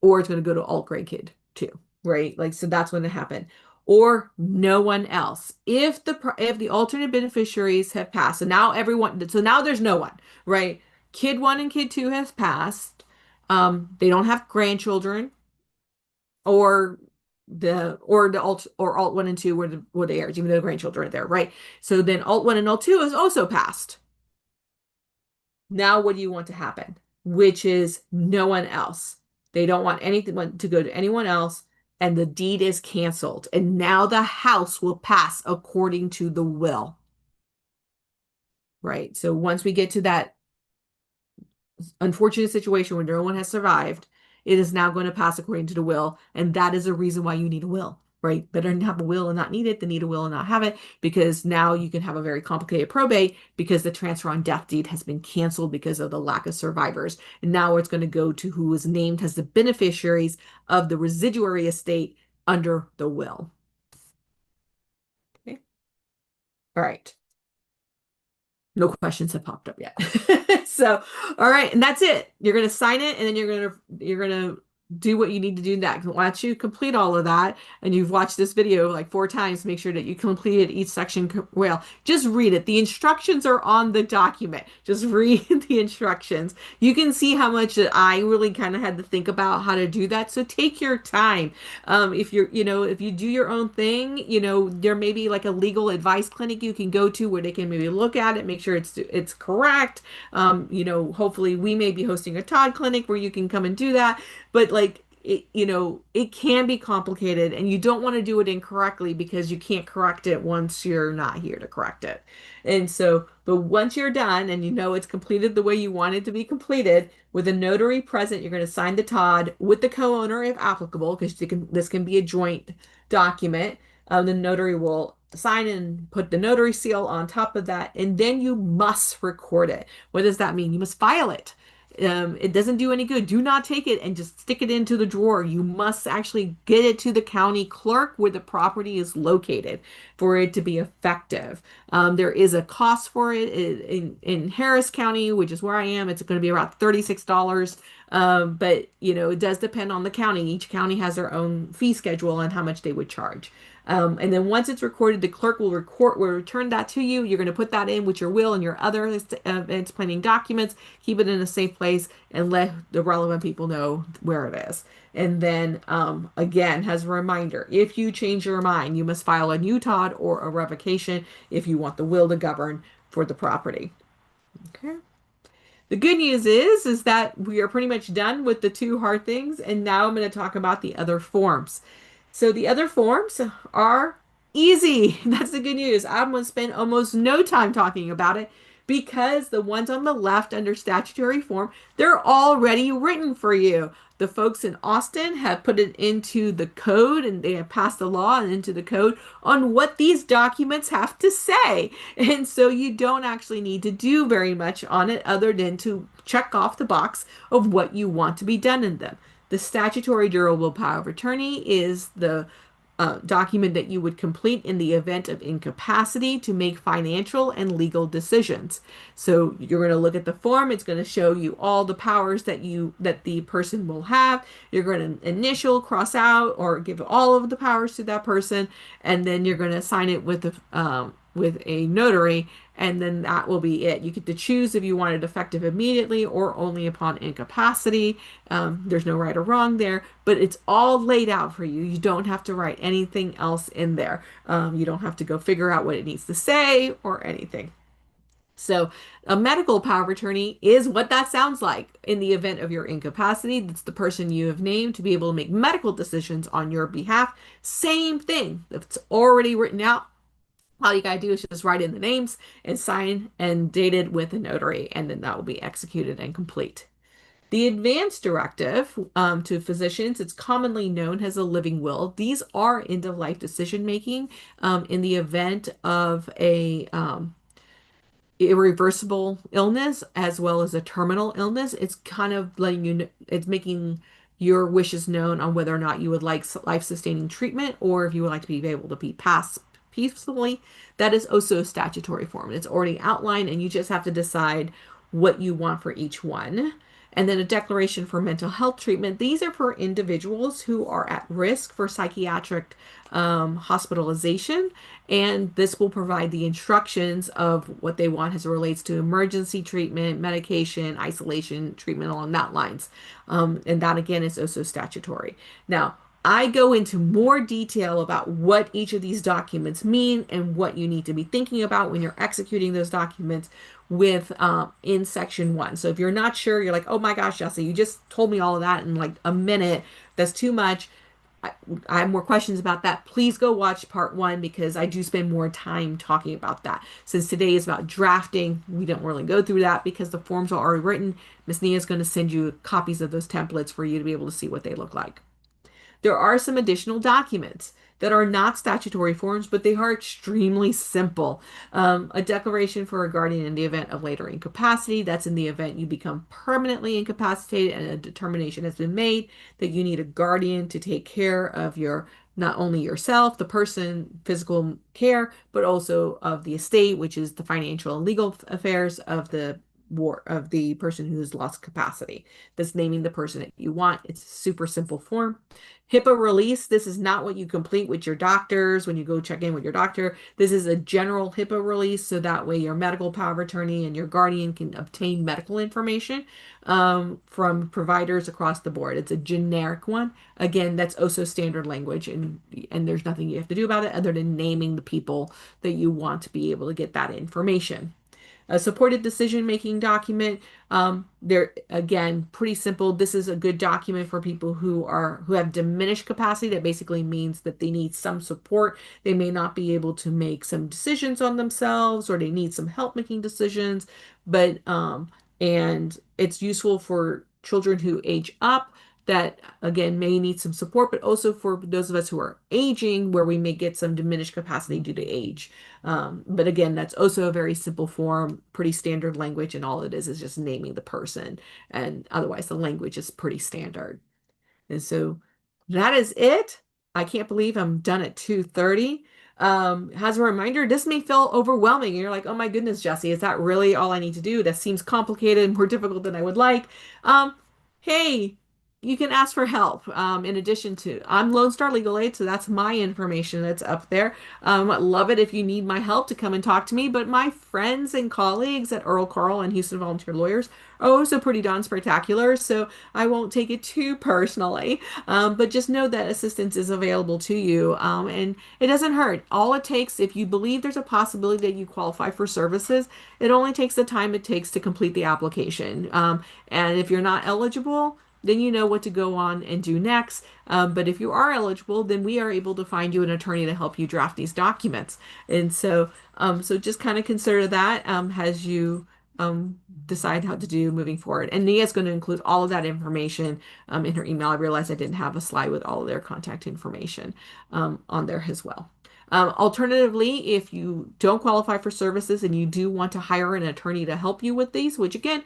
B: or it's going to go to alt grandkid two, right? Like so, that's going to happen. Or no one else. If the alternate beneficiaries have passed, so now everyone, so now there's no one, right? Kid one and kid two has passed. They don't have grandchildren, or the alt one and two were the heirs, even though the grandchildren are there, right? So then alt one and alt two is also passed. Now what do you want to happen? Which is no one else. They don't want anything to go to anyone else, and the deed is canceled. And now the house will pass according to the will. Right. So once we get to that unfortunate situation where no one has survived, it is now going to pass according to the will. And that is a reason why you need a will, right? Better than have a will and not need it than need a will and not have it, because now you can have a very complicated probate because the transfer on death deed has been canceled because of the lack of survivors. And now it's going to go to who is named as the beneficiaries of the residuary estate under the will. Okay. All right. No questions have popped up yet. So, all right, and that's it. You're gonna sign it, and then you're gonna do what you need to do next. Once you complete all of that, and you've watched this video like 4 times, make sure that you completed each section well. Just read it. The instructions are on the document. Just read the instructions. You can see how much that I really kind of had to think about how to do that. So take your time. If if you do your own thing, there may be like a legal advice clinic you can go to where they can maybe look at it, make sure it's correct. Hopefully we may be hosting a Todd clinic where you can come and do that. But like it can be complicated, and you don't want to do it incorrectly because you can't correct it once you're not here to correct it. And so, but once you're done and it's completed the way you want it to be completed, with a notary present, you're going to sign the TOD with the co-owner if applicable, because this can be a joint document. The notary will sign and put the notary seal on top of that, and then you must record it. What does that mean? You must file it. It doesn't do any good. Do not take it and just stick it into the drawer. You must actually get it to the county clerk where the property is located for it to be effective. There is a cost for it in Harris County, which is where I am. It's going to be about $36. But it does depend on the county. Each county has their own fee schedule and how much they would charge. And then once it's recorded, the clerk will return that to you. You're going to put that in with your will and your other events planning documents, keep it in a safe place, and let the relevant people know where it is. And then, again, as a reminder, if you change your mind, you must file a new TOD or a revocation if you want the will to govern for the property. Okay. The good news is that we are pretty much done with the two hard things, and now I'm going to talk about the other forms. So the other forms are easy. That's the good news. I'm going to spend almost no time talking about it because the ones on the left under statutory form, they're already written for you. The folks in Austin have put it into the code, and they have passed the law and into the code on what these documents have to say. And so you don't actually need to do very much on it other than to check off the box of what you want to be done in them. The statutory durable power of attorney is the document that you would complete in the event of incapacity to make financial and legal decisions. So you're going to look at the form. It's going to show you all the powers that the person will have. You're going to initial, cross out, or give all of the powers to that person, and then you're going to sign it with with a notary, and then that will be it. You get to choose if you want it effective immediately or only upon incapacity. There's no right or wrong there, but it's all laid out for you. You don't have to write anything else in there. You don't have to go figure out what it needs to say or anything. So, a medical power of attorney is what that sounds like. In the event of your incapacity, that's the person you have named to be able to make medical decisions on your behalf. Same thing. It's already written out. All you gotta do is just write in the names and sign and date it with a notary, and then that will be executed and complete. The advance directive to physicians, it's commonly known as a living will. These are end of life decision making in the event of a irreversible illness as well as a terminal illness. It's kind of letting you know, it's making your wishes known on whether or not you would like life-sustaining treatment or if you would like to be able to be passed peacefully. That is also a statutory form. It's already outlined, and you just have to decide what you want for each one. And then a declaration for mental health treatment. These are for individuals who are at risk for psychiatric hospitalization, and this will provide the instructions of what they want as it relates to emergency treatment, medication, isolation, treatment along that lines. And that again is also statutory. Now, I go into more detail about what each of these documents mean and what you need to be thinking about when you're executing those documents with in section 1. So if you're not sure, you're like, oh my gosh, Jesse, you just told me all of that in like a minute. That's too much. I, I have more questions about that. Please go watch part 1 because I do spend more time talking about that. Since today is about drafting, we don't really go through that because the forms are already written. Miss Nia is going to send you copies of those templates for you to be able to see what they look like. There are some additional documents that are not statutory forms, but they are extremely simple. A declaration for a guardian in the event of later incapacity. That's in the event you become permanently incapacitated and a determination has been made that you need a guardian to take care of your not only yourself, the person, physical care, but also of the estate, which is the financial and legal affairs of the war of the person who has lost capacity. That's naming the person that you want. It's a super simple form. HIPAA release, this is not what you complete with your doctors when you go check in with your doctor. This is a general HIPAA release, so that way your medical power of attorney and your guardian can obtain medical information from providers across the board. It's a generic one. Again, that's also standard language, and there's nothing you have to do about it other than naming the people that you want to be able to get that information. A supported decision-making document. They're again pretty simple. This is a good document for people who have diminished capacity. That basically means that they need some support. They may not be able to make some decisions on themselves, or they need some help making decisions. But and it's useful for children who age up that again may need some support, but also for those of us who are aging where we may get some diminished capacity due to age. But again, that's also a very simple form, pretty standard language, and all it is just naming the person. And otherwise, the language is pretty standard. And so that is it. I can't believe I'm done at 2:30. As a reminder, this may feel overwhelming. And you're like, oh my goodness, Jesse, is that really all I need to do? That seems complicated and more difficult than I would like. Um, hey, you can ask for help. In addition to, I'm Lone Star Legal Aid, so that's my information that's up there. Love it if you need my help to come and talk to me. But my friends and colleagues at Earl Carl and Houston Volunteer Lawyers are also pretty darn spectacular. So I won't take it too personally. But just know that assistance is available to you. And it doesn't hurt. All it takes, if you believe there's a possibility that you qualify for services, it only takes the time it takes to complete the application. And if you're not eligible, then you know what to go on and do next. But if you are eligible, then we are able to find you an attorney to help you draft these documents. And so just kind of consider that as you decide how to do moving forward. And Nia's going to include all of that information in her email. I realized I didn't have a slide with all of their contact information on there as well. Alternatively, if you don't qualify for services and you do want to hire an attorney to help you with these, which again,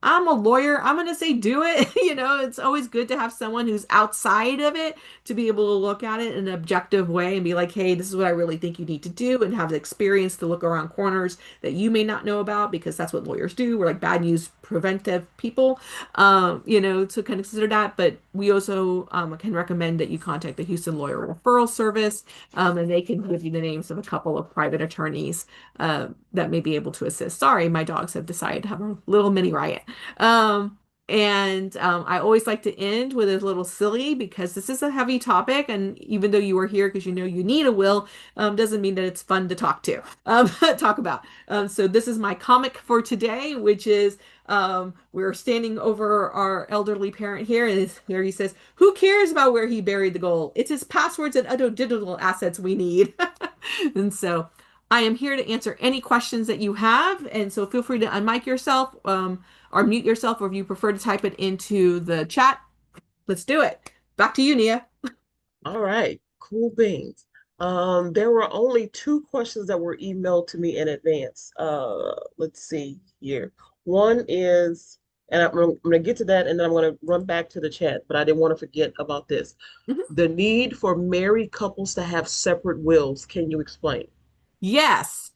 B: I'm a lawyer. I'm going to say do it. It's always good to have someone who's outside of it to be able to look at it in an objective way and be like, hey, this is what I really think you need to do, and have the experience to look around corners that you may not know about, because that's what lawyers do. We're like bad news preventive people, to kind of consider that. But we also can recommend that you contact the Houston Lawyer Referral Service, and they can give you the names of a couple of private attorneys that may be able to assist. Sorry, my dogs have decided to have a little mini riot. And I always like to end with a little silly, because this is a heavy topic. And even though you are here because you know you need a will, doesn't mean that it's fun to talk about. So this is my comic for today, which is we're standing over our elderly parent here, and here he says, "Who cares about where he buried the gold? It's his passwords and other digital assets we need." And so I am here to answer any questions that you have. And so feel free to unmic yourself, or mute yourself, or if you prefer to type it into the chat, let's do it. Back to you, Nia.
A: All right, cool beans. There were only two questions that were emailed to me in advance. Let's see here. One is, and I'm gonna get to that, and then I'm gonna run back to the chat, but I didn't want to forget about this.
B: Mhm.
A: The need for married couples to have separate wills. Can you explain?
B: Yes,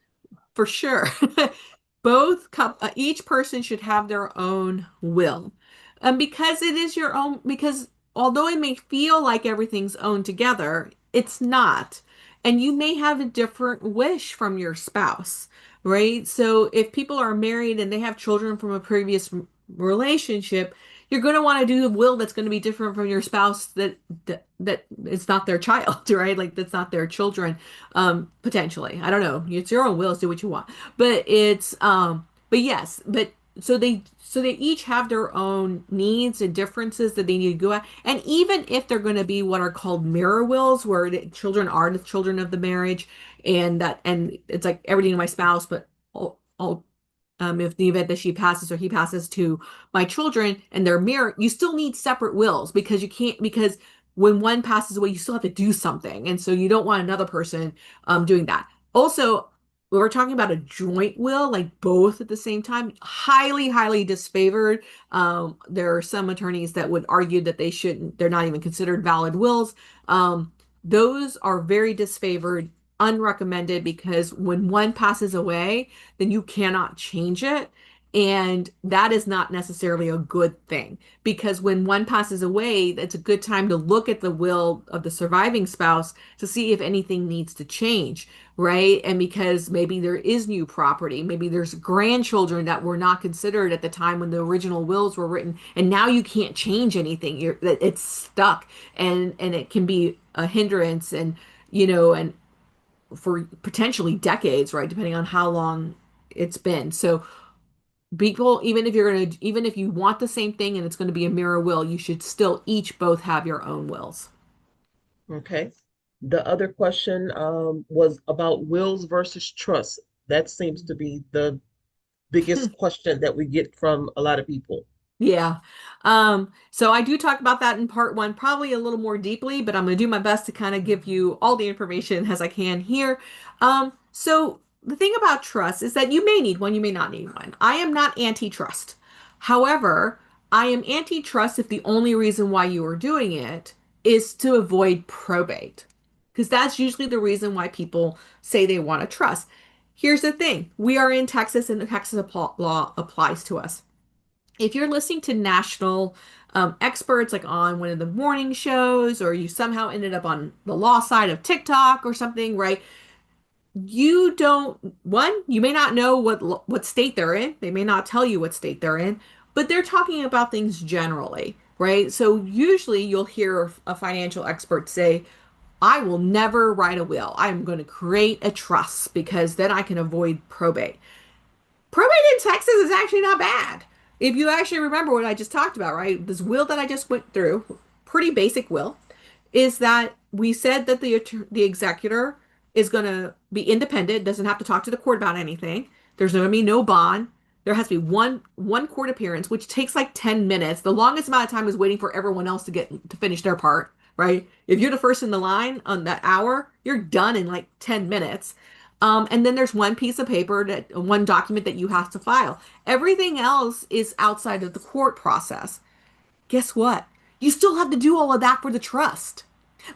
B: for sure. Each person should have their own will. Because it is your own, because although it may feel like everything's owned together, it's not. And you may have a different wish from your spouse, right? So if people are married and they have children from a previous relationship, you're going to want to do a will that's going to be different from your spouse, that it's not their child, right? Like that's not their children, potentially. I don't know. It's your own will, do what you want. But yes, so they each have their own needs and differences that they need to go at. And even if they're going to be what are called mirror wills, where the children are the children of the marriage, and it's like everything to my spouse, but all if the event that she passes or he passes to my children and they're mirror, you still need separate wills, because you can't, because when one passes away, you still have to do something. And so you don't want another person doing that. Also, when we're talking about a joint will, like both at the same time, highly, highly disfavored. There are some attorneys that would argue that they're not even considered valid wills. Those are very disfavored, unrecommended, because when one passes away, then you cannot change it. And that is not necessarily a good thing, because when one passes away, it's a good time to look at the will of the surviving spouse to see if anything needs to change, right? And because maybe there is new property, maybe there's grandchildren that were not considered at the time when the original wills were written, and now you can't change anything. It's stuck, and it can be a hindrance, and for potentially decades, right? Depending on how long it's been. So people, even if you want the same thing and it's going to be a mirror will, you should still each both have your own wills.
A: Okay. The other question was about wills versus trust. That seems to be the biggest question that we get from a lot of people.
B: Yeah. So I do talk about that in part one, probably a little more deeply, but I'm going to do my best to kind of give you all the information as I can here. So the thing about trust is that you may need one, you may not need one. I am not antitrust. However, I am antitrust if the only reason why you are doing it is to avoid probate, because that's usually the reason why people say they want to trust. Here's the thing. We are in Texas, and the Texas law applies to us. If you're listening to national experts, like on one of the morning shows, or you somehow ended up on the law side of TikTok or something, right? You don't, one, you may not know what state they're in. They may not tell you what state they're in, but they're talking about things generally, right? So usually you'll hear a financial expert say, I will never write a will. I'm going to create a trust because then I can avoid probate. Probate in Texas is actually not bad. If you actually remember what I just talked about, right? This will that I just went through, pretty basic will, is that we said that the executor is going to be independent, doesn't have to talk to the court about anything. There's going to be no bond. There has to be one court appearance, which takes like 10 minutes. The longest amount of time is waiting for everyone else to finish their part, right? If you're the first in the line on that hour, you're done in like 10 minutes. And then there's one piece of paper that one document that you have to file. Everything else is outside of the court process. Guess what? You still have to do all of that for the trust.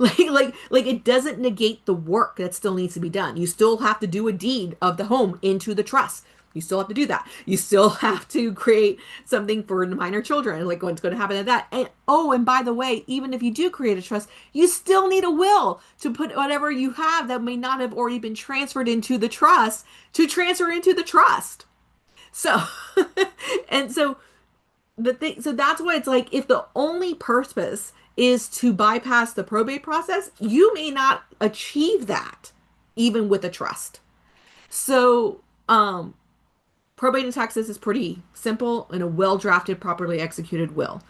B: Like it doesn't negate the work that still needs to be done. You still have to do a deed of the home into the trust. You still have to do that. You still have to create something for minor children, like what's going to happen to that. And oh, and by the way, even if you do create a trust, you still need a will to put whatever you have that may not have already been transferred into the trust to transfer into the trust. So, and so the thing, so that's why it's like if the only purpose is to bypass the probate process, you may not achieve that even with a trust. So, probate in Texas is pretty simple and a well drafted, properly executed will.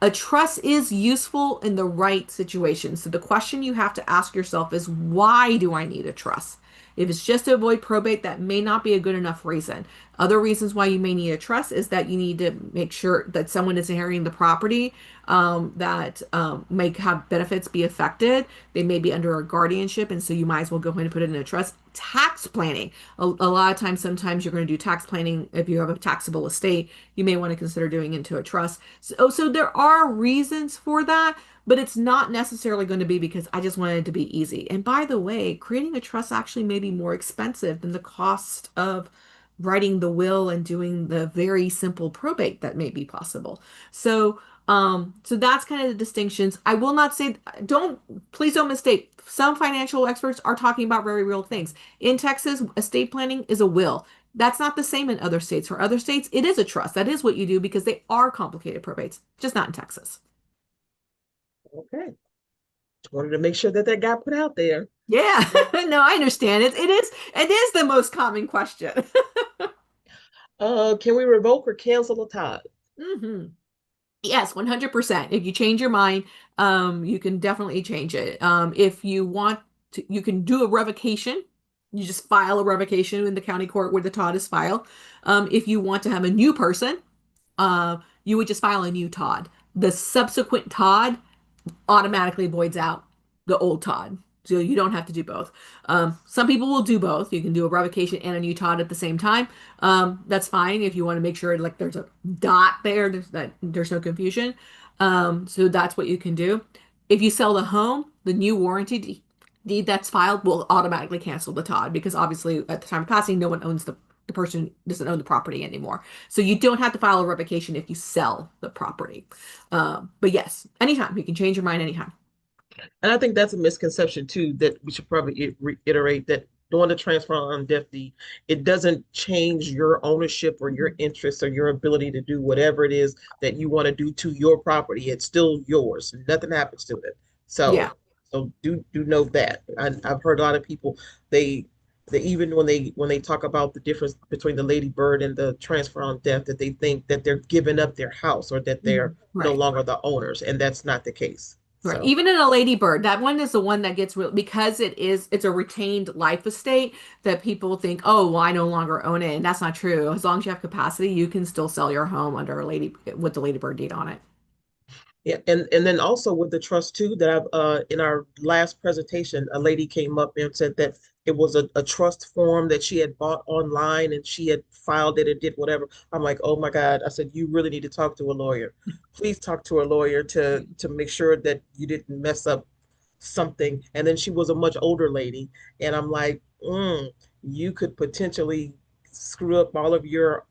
B: A trust is useful in the right situation. So the question you have to ask yourself is, why do I need a trust? If it's just to avoid probate, that may not be a good enough reason. Other reasons why you may need a trust is that you need to make sure that someone is inheriting the property, that may have benefits be affected. They may be under a guardianship, and so you might as well go ahead and put it in a trust. Tax planning. A lot of times, sometimes you're going to do tax planning. If you have a taxable estate, you may want to consider doing into a trust. So there are reasons for that, but it's not necessarily going to be because I just wanted it to be easy. And by the way, creating a trust actually may be more expensive than the cost of writing the will and doing the very simple probate that may be possible. So that's kind of the distinctions. I will not say, don't, please don't mistake. Some financial experts are talking about very real things. In Texas, estate planning is a will. That's not the same in other states. For other states, it is a trust. That is what you do because they are complicated probates, just not in Texas.
A: Okay. Just wanted to make sure that that got put out there.
B: Yeah, no, I understand. It is the most common question.
A: Can we revoke or cancel a TOD?
B: hmm Yes, 100%. If you change your mind, you can definitely change it. If you want to, you can do a revocation. You just file a revocation in the county court where the TOD is filed. If you want to have a new person, you would just file a new TOD. The subsequent TOD automatically voids out the old TOD. So you don't have to do both. Some people will do both. You can do a revocation and a new TOD at the same time. That's fine if you want to make sure like there's a dot there, that there's no confusion. So that's what you can do. If you sell the home, the new warranty deed that's filed will automatically cancel the TOD because obviously at the time of passing, no one owns the person doesn't own the property anymore. So you don't have to file a revocation if you sell the property. But yes, anytime you can change your mind anytime.
A: And I think that's a misconception too, that we should probably reiterate that doing the transfer on death deed, it doesn't change your ownership or your interest or your ability to do whatever it is that you want to do to your property. It's still yours. Nothing happens to it.
B: Yeah.
A: So do know that. I've heard a lot of people they even when they talk about the difference between the Lady Bird and the transfer on death, that they think that they're giving up their house or that they're no
B: Right.
A: longer the owners, and that's not the case.
B: Right.
A: So.
B: Even in a ladybird, that one is the one that gets real because it's a retained life estate that people think, oh, well, I no longer own it. And that's not true. As long as you have capacity, you can still sell your home under a lady with the ladybird deed on it.
A: Yeah, and then also with the trust too, that I've in our last presentation, a lady came up and said that it was a trust form that she had bought online and she had filed it and did whatever. I'm like, oh my God. I said, you really need to talk to a lawyer. Please talk to a lawyer to make sure that you didn't mess up something. And then she was a much older lady, and I'm like, you could potentially screw up all of your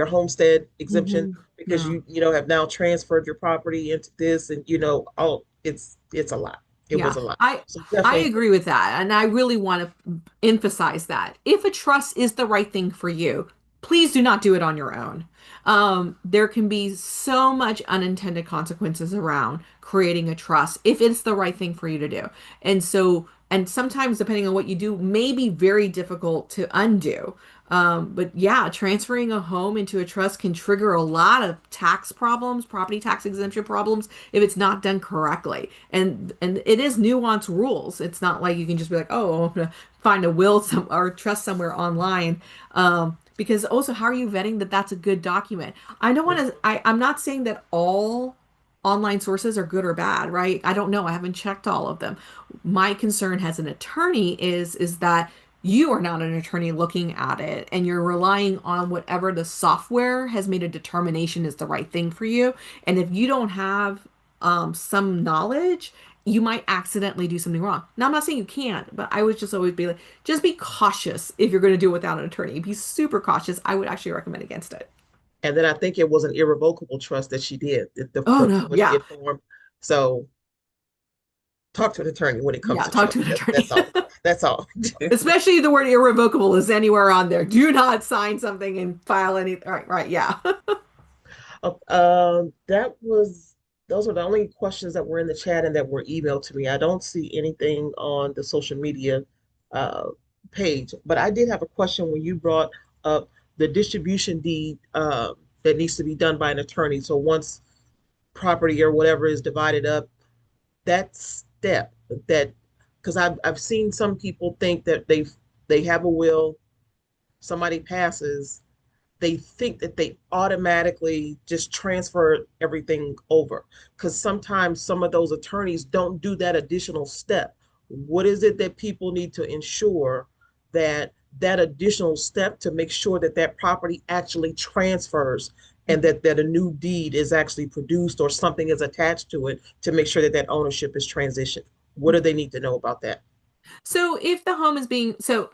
A: homestead exemption
B: hmm
A: because
B: Yeah.
A: you have now transferred your property into this, and oh, it's a lot. It
B: Yeah,
A: was a lot.
B: I
A: So
B: I
A: definitely,
B: agree with that, and I really want to emphasize that if a trust is the right thing for you, please do not do it on your own. There can be so much unintended consequences around creating a trust if it's the right thing for you to do, and sometimes depending on what you do, may be very difficult to undo. But yeah, transferring a home into a trust can trigger a lot of tax problems, property tax exemption problems, if it's not done correctly. And it is nuanced rules. It's not like you can just be like, oh, I'm gonna find a will or trust somewhere online. Because also, how are you vetting that that's a good document? I don't want to. I'm not saying that all online sources are good or bad, right? I don't know. I haven't checked all of them. My concern as an attorney is that you are not an attorney looking at it and you're relying on whatever the software has made a determination is the right thing for you. And if you don't have some knowledge, you might accidentally do something wrong. Now, I'm not saying you can't, but I would just always be like, just be cautious if you're going to do it without an attorney. Be super cautious. I would actually recommend against it.
A: And then I think it was an irrevocable trust that she did,
B: Oh
A: the
B: no,
A: one she
B: yeah,
A: had formed. So talk to an attorney when it comes
B: yeah.
A: to
B: Talk to
A: trust.
B: an attorney.
A: That's all. That's all.
B: Especially the word irrevocable is anywhere on there. Do not sign something and file any. Right, right, yeah.
A: That was those were the only questions that were in the chat and that were emailed to me. I don't see anything on the social media uh, page, but I did have a question when you brought up the distribution deed that needs to be done by an attorney. So once property or whatever is divided up, that step that because I've seen some people think that they have a will, somebody passes, they think that they automatically just transfer everything over because sometimes some of those attorneys don't do that additional step. What is it that people need to ensure that that additional step to make sure that that property actually transfers and that a new deed is actually produced or something is attached to it to make sure that that ownership is transitioned? What do they need to know about that?
B: So if the home is being so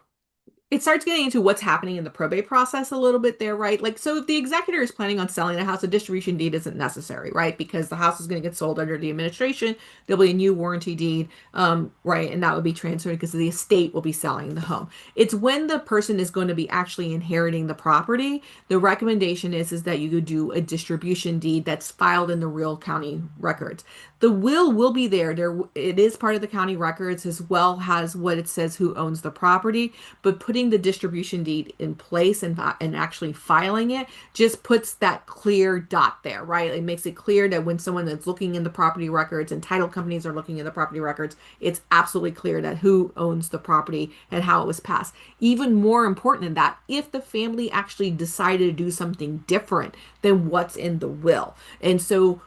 B: it starts getting into what's happening in the probate process a little bit there, right? Like, so if the executor is planning on selling the house, a distribution deed isn't necessary, right? Because the house is going to get sold under the administration. There'll be a new warranty deed, right? And that would be transferred because the estate will be selling the home. It's when the person is going to be actually inheriting the property. The recommendation is that you do a distribution deed that's filed in the real county records. The will be there. It is part of the county records as well as what it says who owns the property, but putting the distribution deed in place and actually filing it just puts that clear dot there, right? It makes it clear that when someone is looking in the property records and title companies are looking in the property records, it's absolutely clear that who owns the property and how it was passed. Even more important than that, if the family actually decided to do something different than what's in the will. And so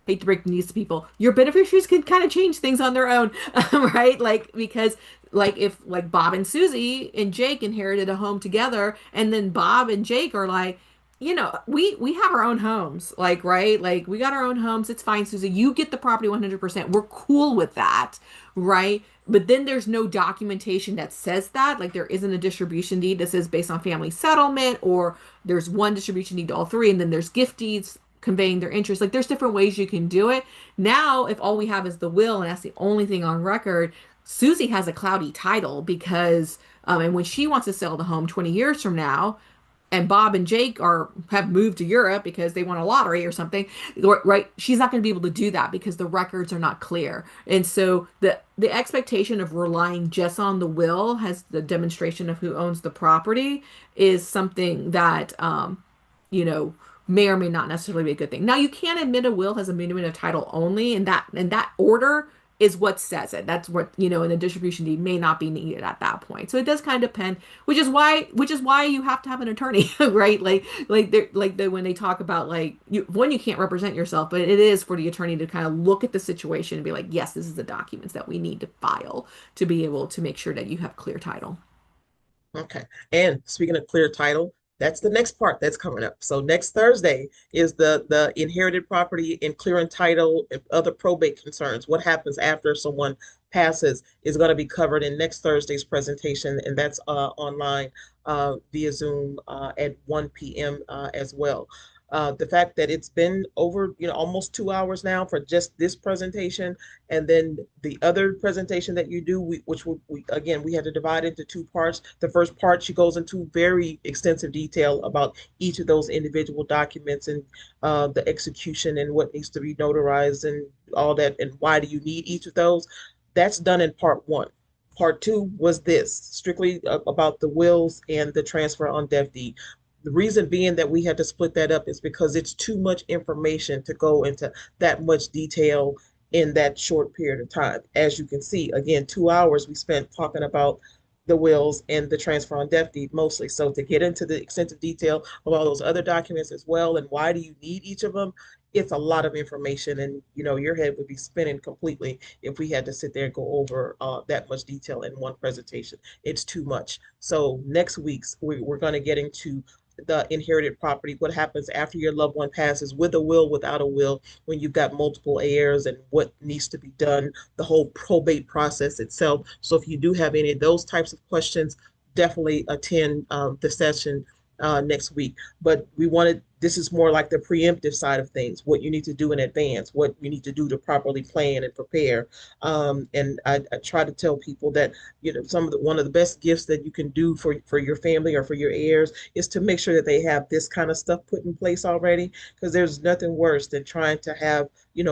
B: hate to break the news to people, your beneficiaries can kind of change things on their own, right? Like, because like if like Bob and Susie and Jake inherited a home together, and then Bob and Jake are like, we have our own homes, like, right? Like, we got our own homes. It's fine, Susie. You get the property 100%. We're cool with that, right? But then there's no documentation that says that. Like, there isn't a distribution deed that says based on family settlement, or there's one distribution deed to all three, and then there's gift deeds conveying their interest. Like, there's different ways you can do it. Now, if all we have is the will and that's the only thing on record, Susie has a cloudy title because, and when she wants to sell the home 20 years from now, and Bob and Jake are have moved to Europe because they won a lottery or something, right? She's not going to be able to do that because the records are not clear. And so the expectation of relying just on the will has the demonstration of who owns the property is something that you know, may or may not necessarily be a good thing. Now, you can admit a will has a minimum of title only, and that order is what says it. That's what, in a distribution deed may not be needed at that point. So it does kind of depend, which is why you have to have an attorney, right? When they talk about like you can't represent yourself, but it is for the attorney to kind of look at the situation and be like, yes, this is the documents that we need to file to be able to make sure that you have clear title.
A: Okay. And speaking of clear title, that's the next part that's coming up. So next Thursday is the inherited property and clearing title and other probate concerns. What happens after someone passes is going to be covered in next Thursday's presentation, and that's online via Zoom at 1 p.m. As well. The fact that it's been over, almost 2 hours now for just this presentation, and then the other presentation that you do, which we again we had to divide into two parts. The first part, she goes into very extensive detail about each of those individual documents and the execution and what needs to be notarized and all that, and why do you need each of those. That's done in part one. Part two was this, strictly about the wills and the transfer on death deed. The reason being that we had to split that up is because it's too much information to go into that much detail in that short period of time. As you can see, again, 2 hours we spent talking about the wills and the transfer on death deed mostly. So to get into the extensive detail of all those other documents as well, and why do you need each of them, it's a lot of information, and your head would be spinning completely if we had to sit there and go over that much detail in one presentation. It's too much. So next week's we're going to get into the inherited property, what happens after your loved one passes, with a will, without a will, when you've got multiple heirs, and what needs to be done, the whole probate process itself. So if you do have any of those types of questions, definitely attend the session next week. But this is more like the preemptive side of things, what you need to do in advance, what you need to do to properly plan and prepare. And I try to tell people that, one of the best gifts that you can do for your family or for your heirs is to make sure that they have this kind of stuff put in place already, because there's nothing worse than trying to have,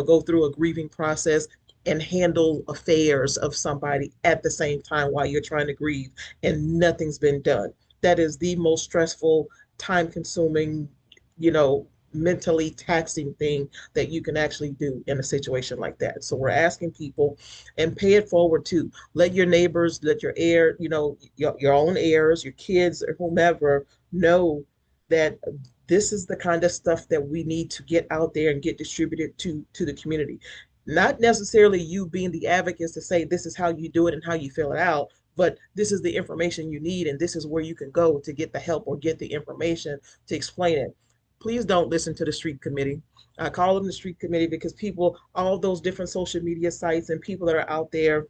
A: go through a grieving process and handle affairs of somebody at the same time while you're trying to grieve and nothing's been done. That is the most stressful, time consuming, you know, mentally taxing thing that you can actually do in a situation like that. So we're asking people, and pay it forward too. Let your neighbors, let your heir, your own heirs, your kids, or whomever know that this is the kind of stuff that we need to get out there and get distributed to the community. Not necessarily you being the advocates to say this is how you do it and how you fill it out, but this is the information you need, and this is where you can go to get the help or get the information to explain it. Please don't listen to the street committee. I call them the street committee because people, all those different social media sites and people that are out there,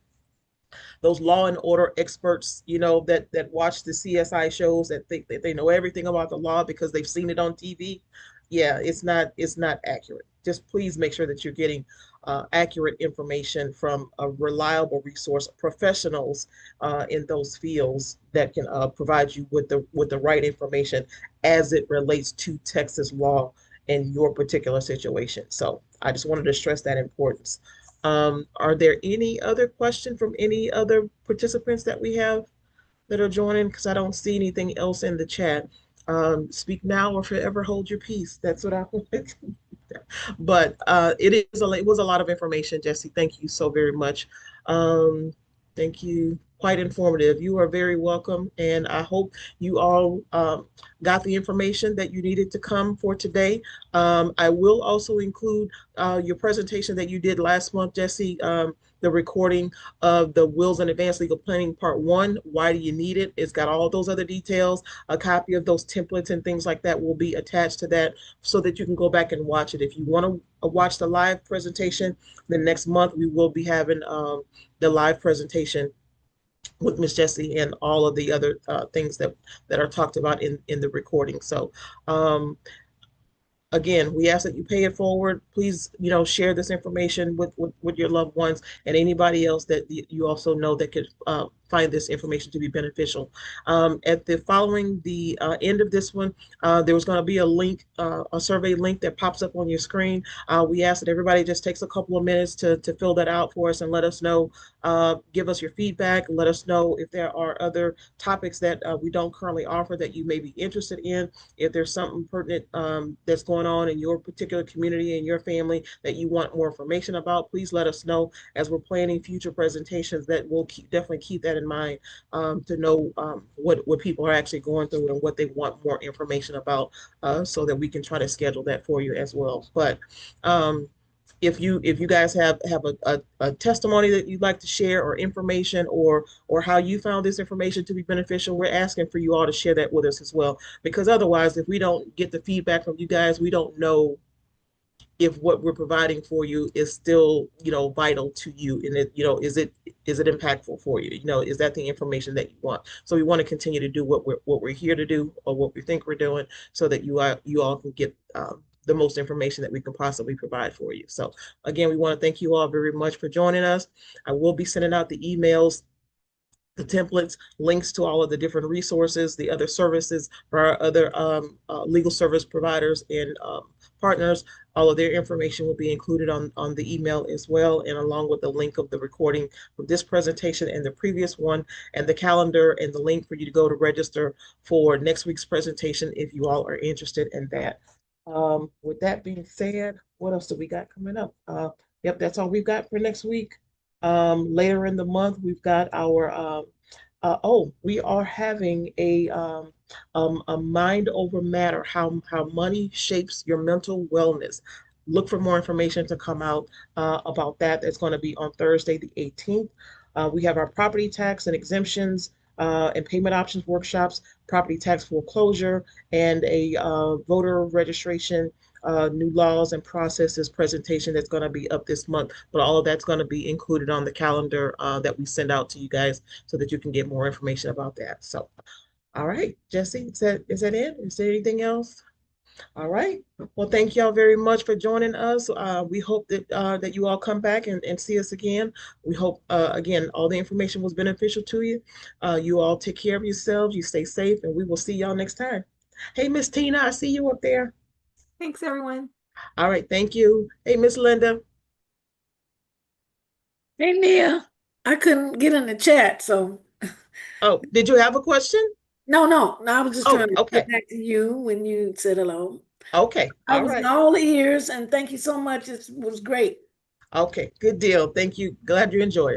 A: those law and order experts, that watch the CSI shows, that think that they know everything about the law because they've seen it on TV. Yeah, it's not accurate. Just please make sure that you're getting accurate information from a reliable resource, professionals in those fields that can provide you with the right information as it relates to Texas law in your particular situation. So I just wanted to stress that importance. Are there any other question from any other participants that we have that are joining? Because I don't see anything else in the chat. Speak now or forever hold your peace. That's what I wanted. But it was a lot of information, Jesse. Thank you so very much. Um, Thank you. Quite informative. You are very welcome, and I hope you all got the information that you needed to come for today. I will also include your presentation that you did last month, Jesse. The recording of the Wills and Advanced Legal Planning Part 1. Why do you need it? It's got all those other details. A copy of those templates and things like that will be attached to that so that you can go back and watch it. If you want to watch the live presentation, the next month we will be having the live presentation with Miss Jessie and all of the other things that are talked about in the recording. So um, again, we ask that you pay it forward. Please, share this information with your loved ones and anybody else that you also know that could find this information to be beneficial. At the following the end of this one, there was going to be a link, a survey link that pops up on your screen. We ask that everybody just takes a couple of minutes to fill that out for us and let us know, give us your feedback, let us know if there are other topics that we don't currently offer that you may be interested in. If there's something pertinent that's going on in your particular community and your family that you want more information about, please let us know as we're planning future presentations. That we'll definitely keep that in mind, to know what people are actually going through and what they want more information about, so that we can try to schedule that for you as well. But um, if you guys have a testimony that you'd like to share, or information, or how you found this information to be beneficial, we're asking for you all to share that with us as well. Because otherwise, if we don't get the feedback from you guys, we don't know if what we're providing for you is still, vital to you, and is it impactful for you, is that the information that you want. So we want to continue to do what we're here to do, or what we think we're doing, so that you all can get the most information that we can possibly provide for you. So again, we want to thank you all very much for joining us. I will be sending out the emails, the templates, links to all of the different resources, the other services for our other legal service providers and partners. All of their information will be included on the email as well, and along with the link of the recording from this presentation and the previous one, and the calendar and the link for you to go to register for next week's presentation if you all are interested in that. With that being said, what else do we got coming up? Yep, that's all we've got for next week. Later in the month, we've got our We are having a mind over matter, how money shapes your mental wellness. Look for more information to come out about that. That's going to be on Thursday, the 18th. We have our property tax and exemptions and payment options workshops, property tax foreclosure, and a voter registration, new laws and processes presentation that's going to be up this month. But all of that's going to be included on the calendar that we send out to you guys so that you can get more information about that. So, all right, Jesse, is that it? Is there anything else? All right. Well, thank y'all very much for joining us. We hope that you all come back and see us again. We hope again all the information was beneficial to you. You all take care of yourselves. You stay safe, and we will see y'all next time. Hey, Miss Tina, I see you up there.
B: Thanks, everyone.
A: All right, thank you. Hey, Miss Linda.
C: Hey Nia, I couldn't get in the chat, so
A: Oh, did you have a question?
C: no, I was just
A: Oh,
C: trying to
A: okay.
C: get back to you when you said hello.
A: Okay.
C: I
A: All
C: was
A: right.
C: all ears, and thank you so much. It was great.
A: Okay. Good deal. Thank you. Glad you enjoyed it.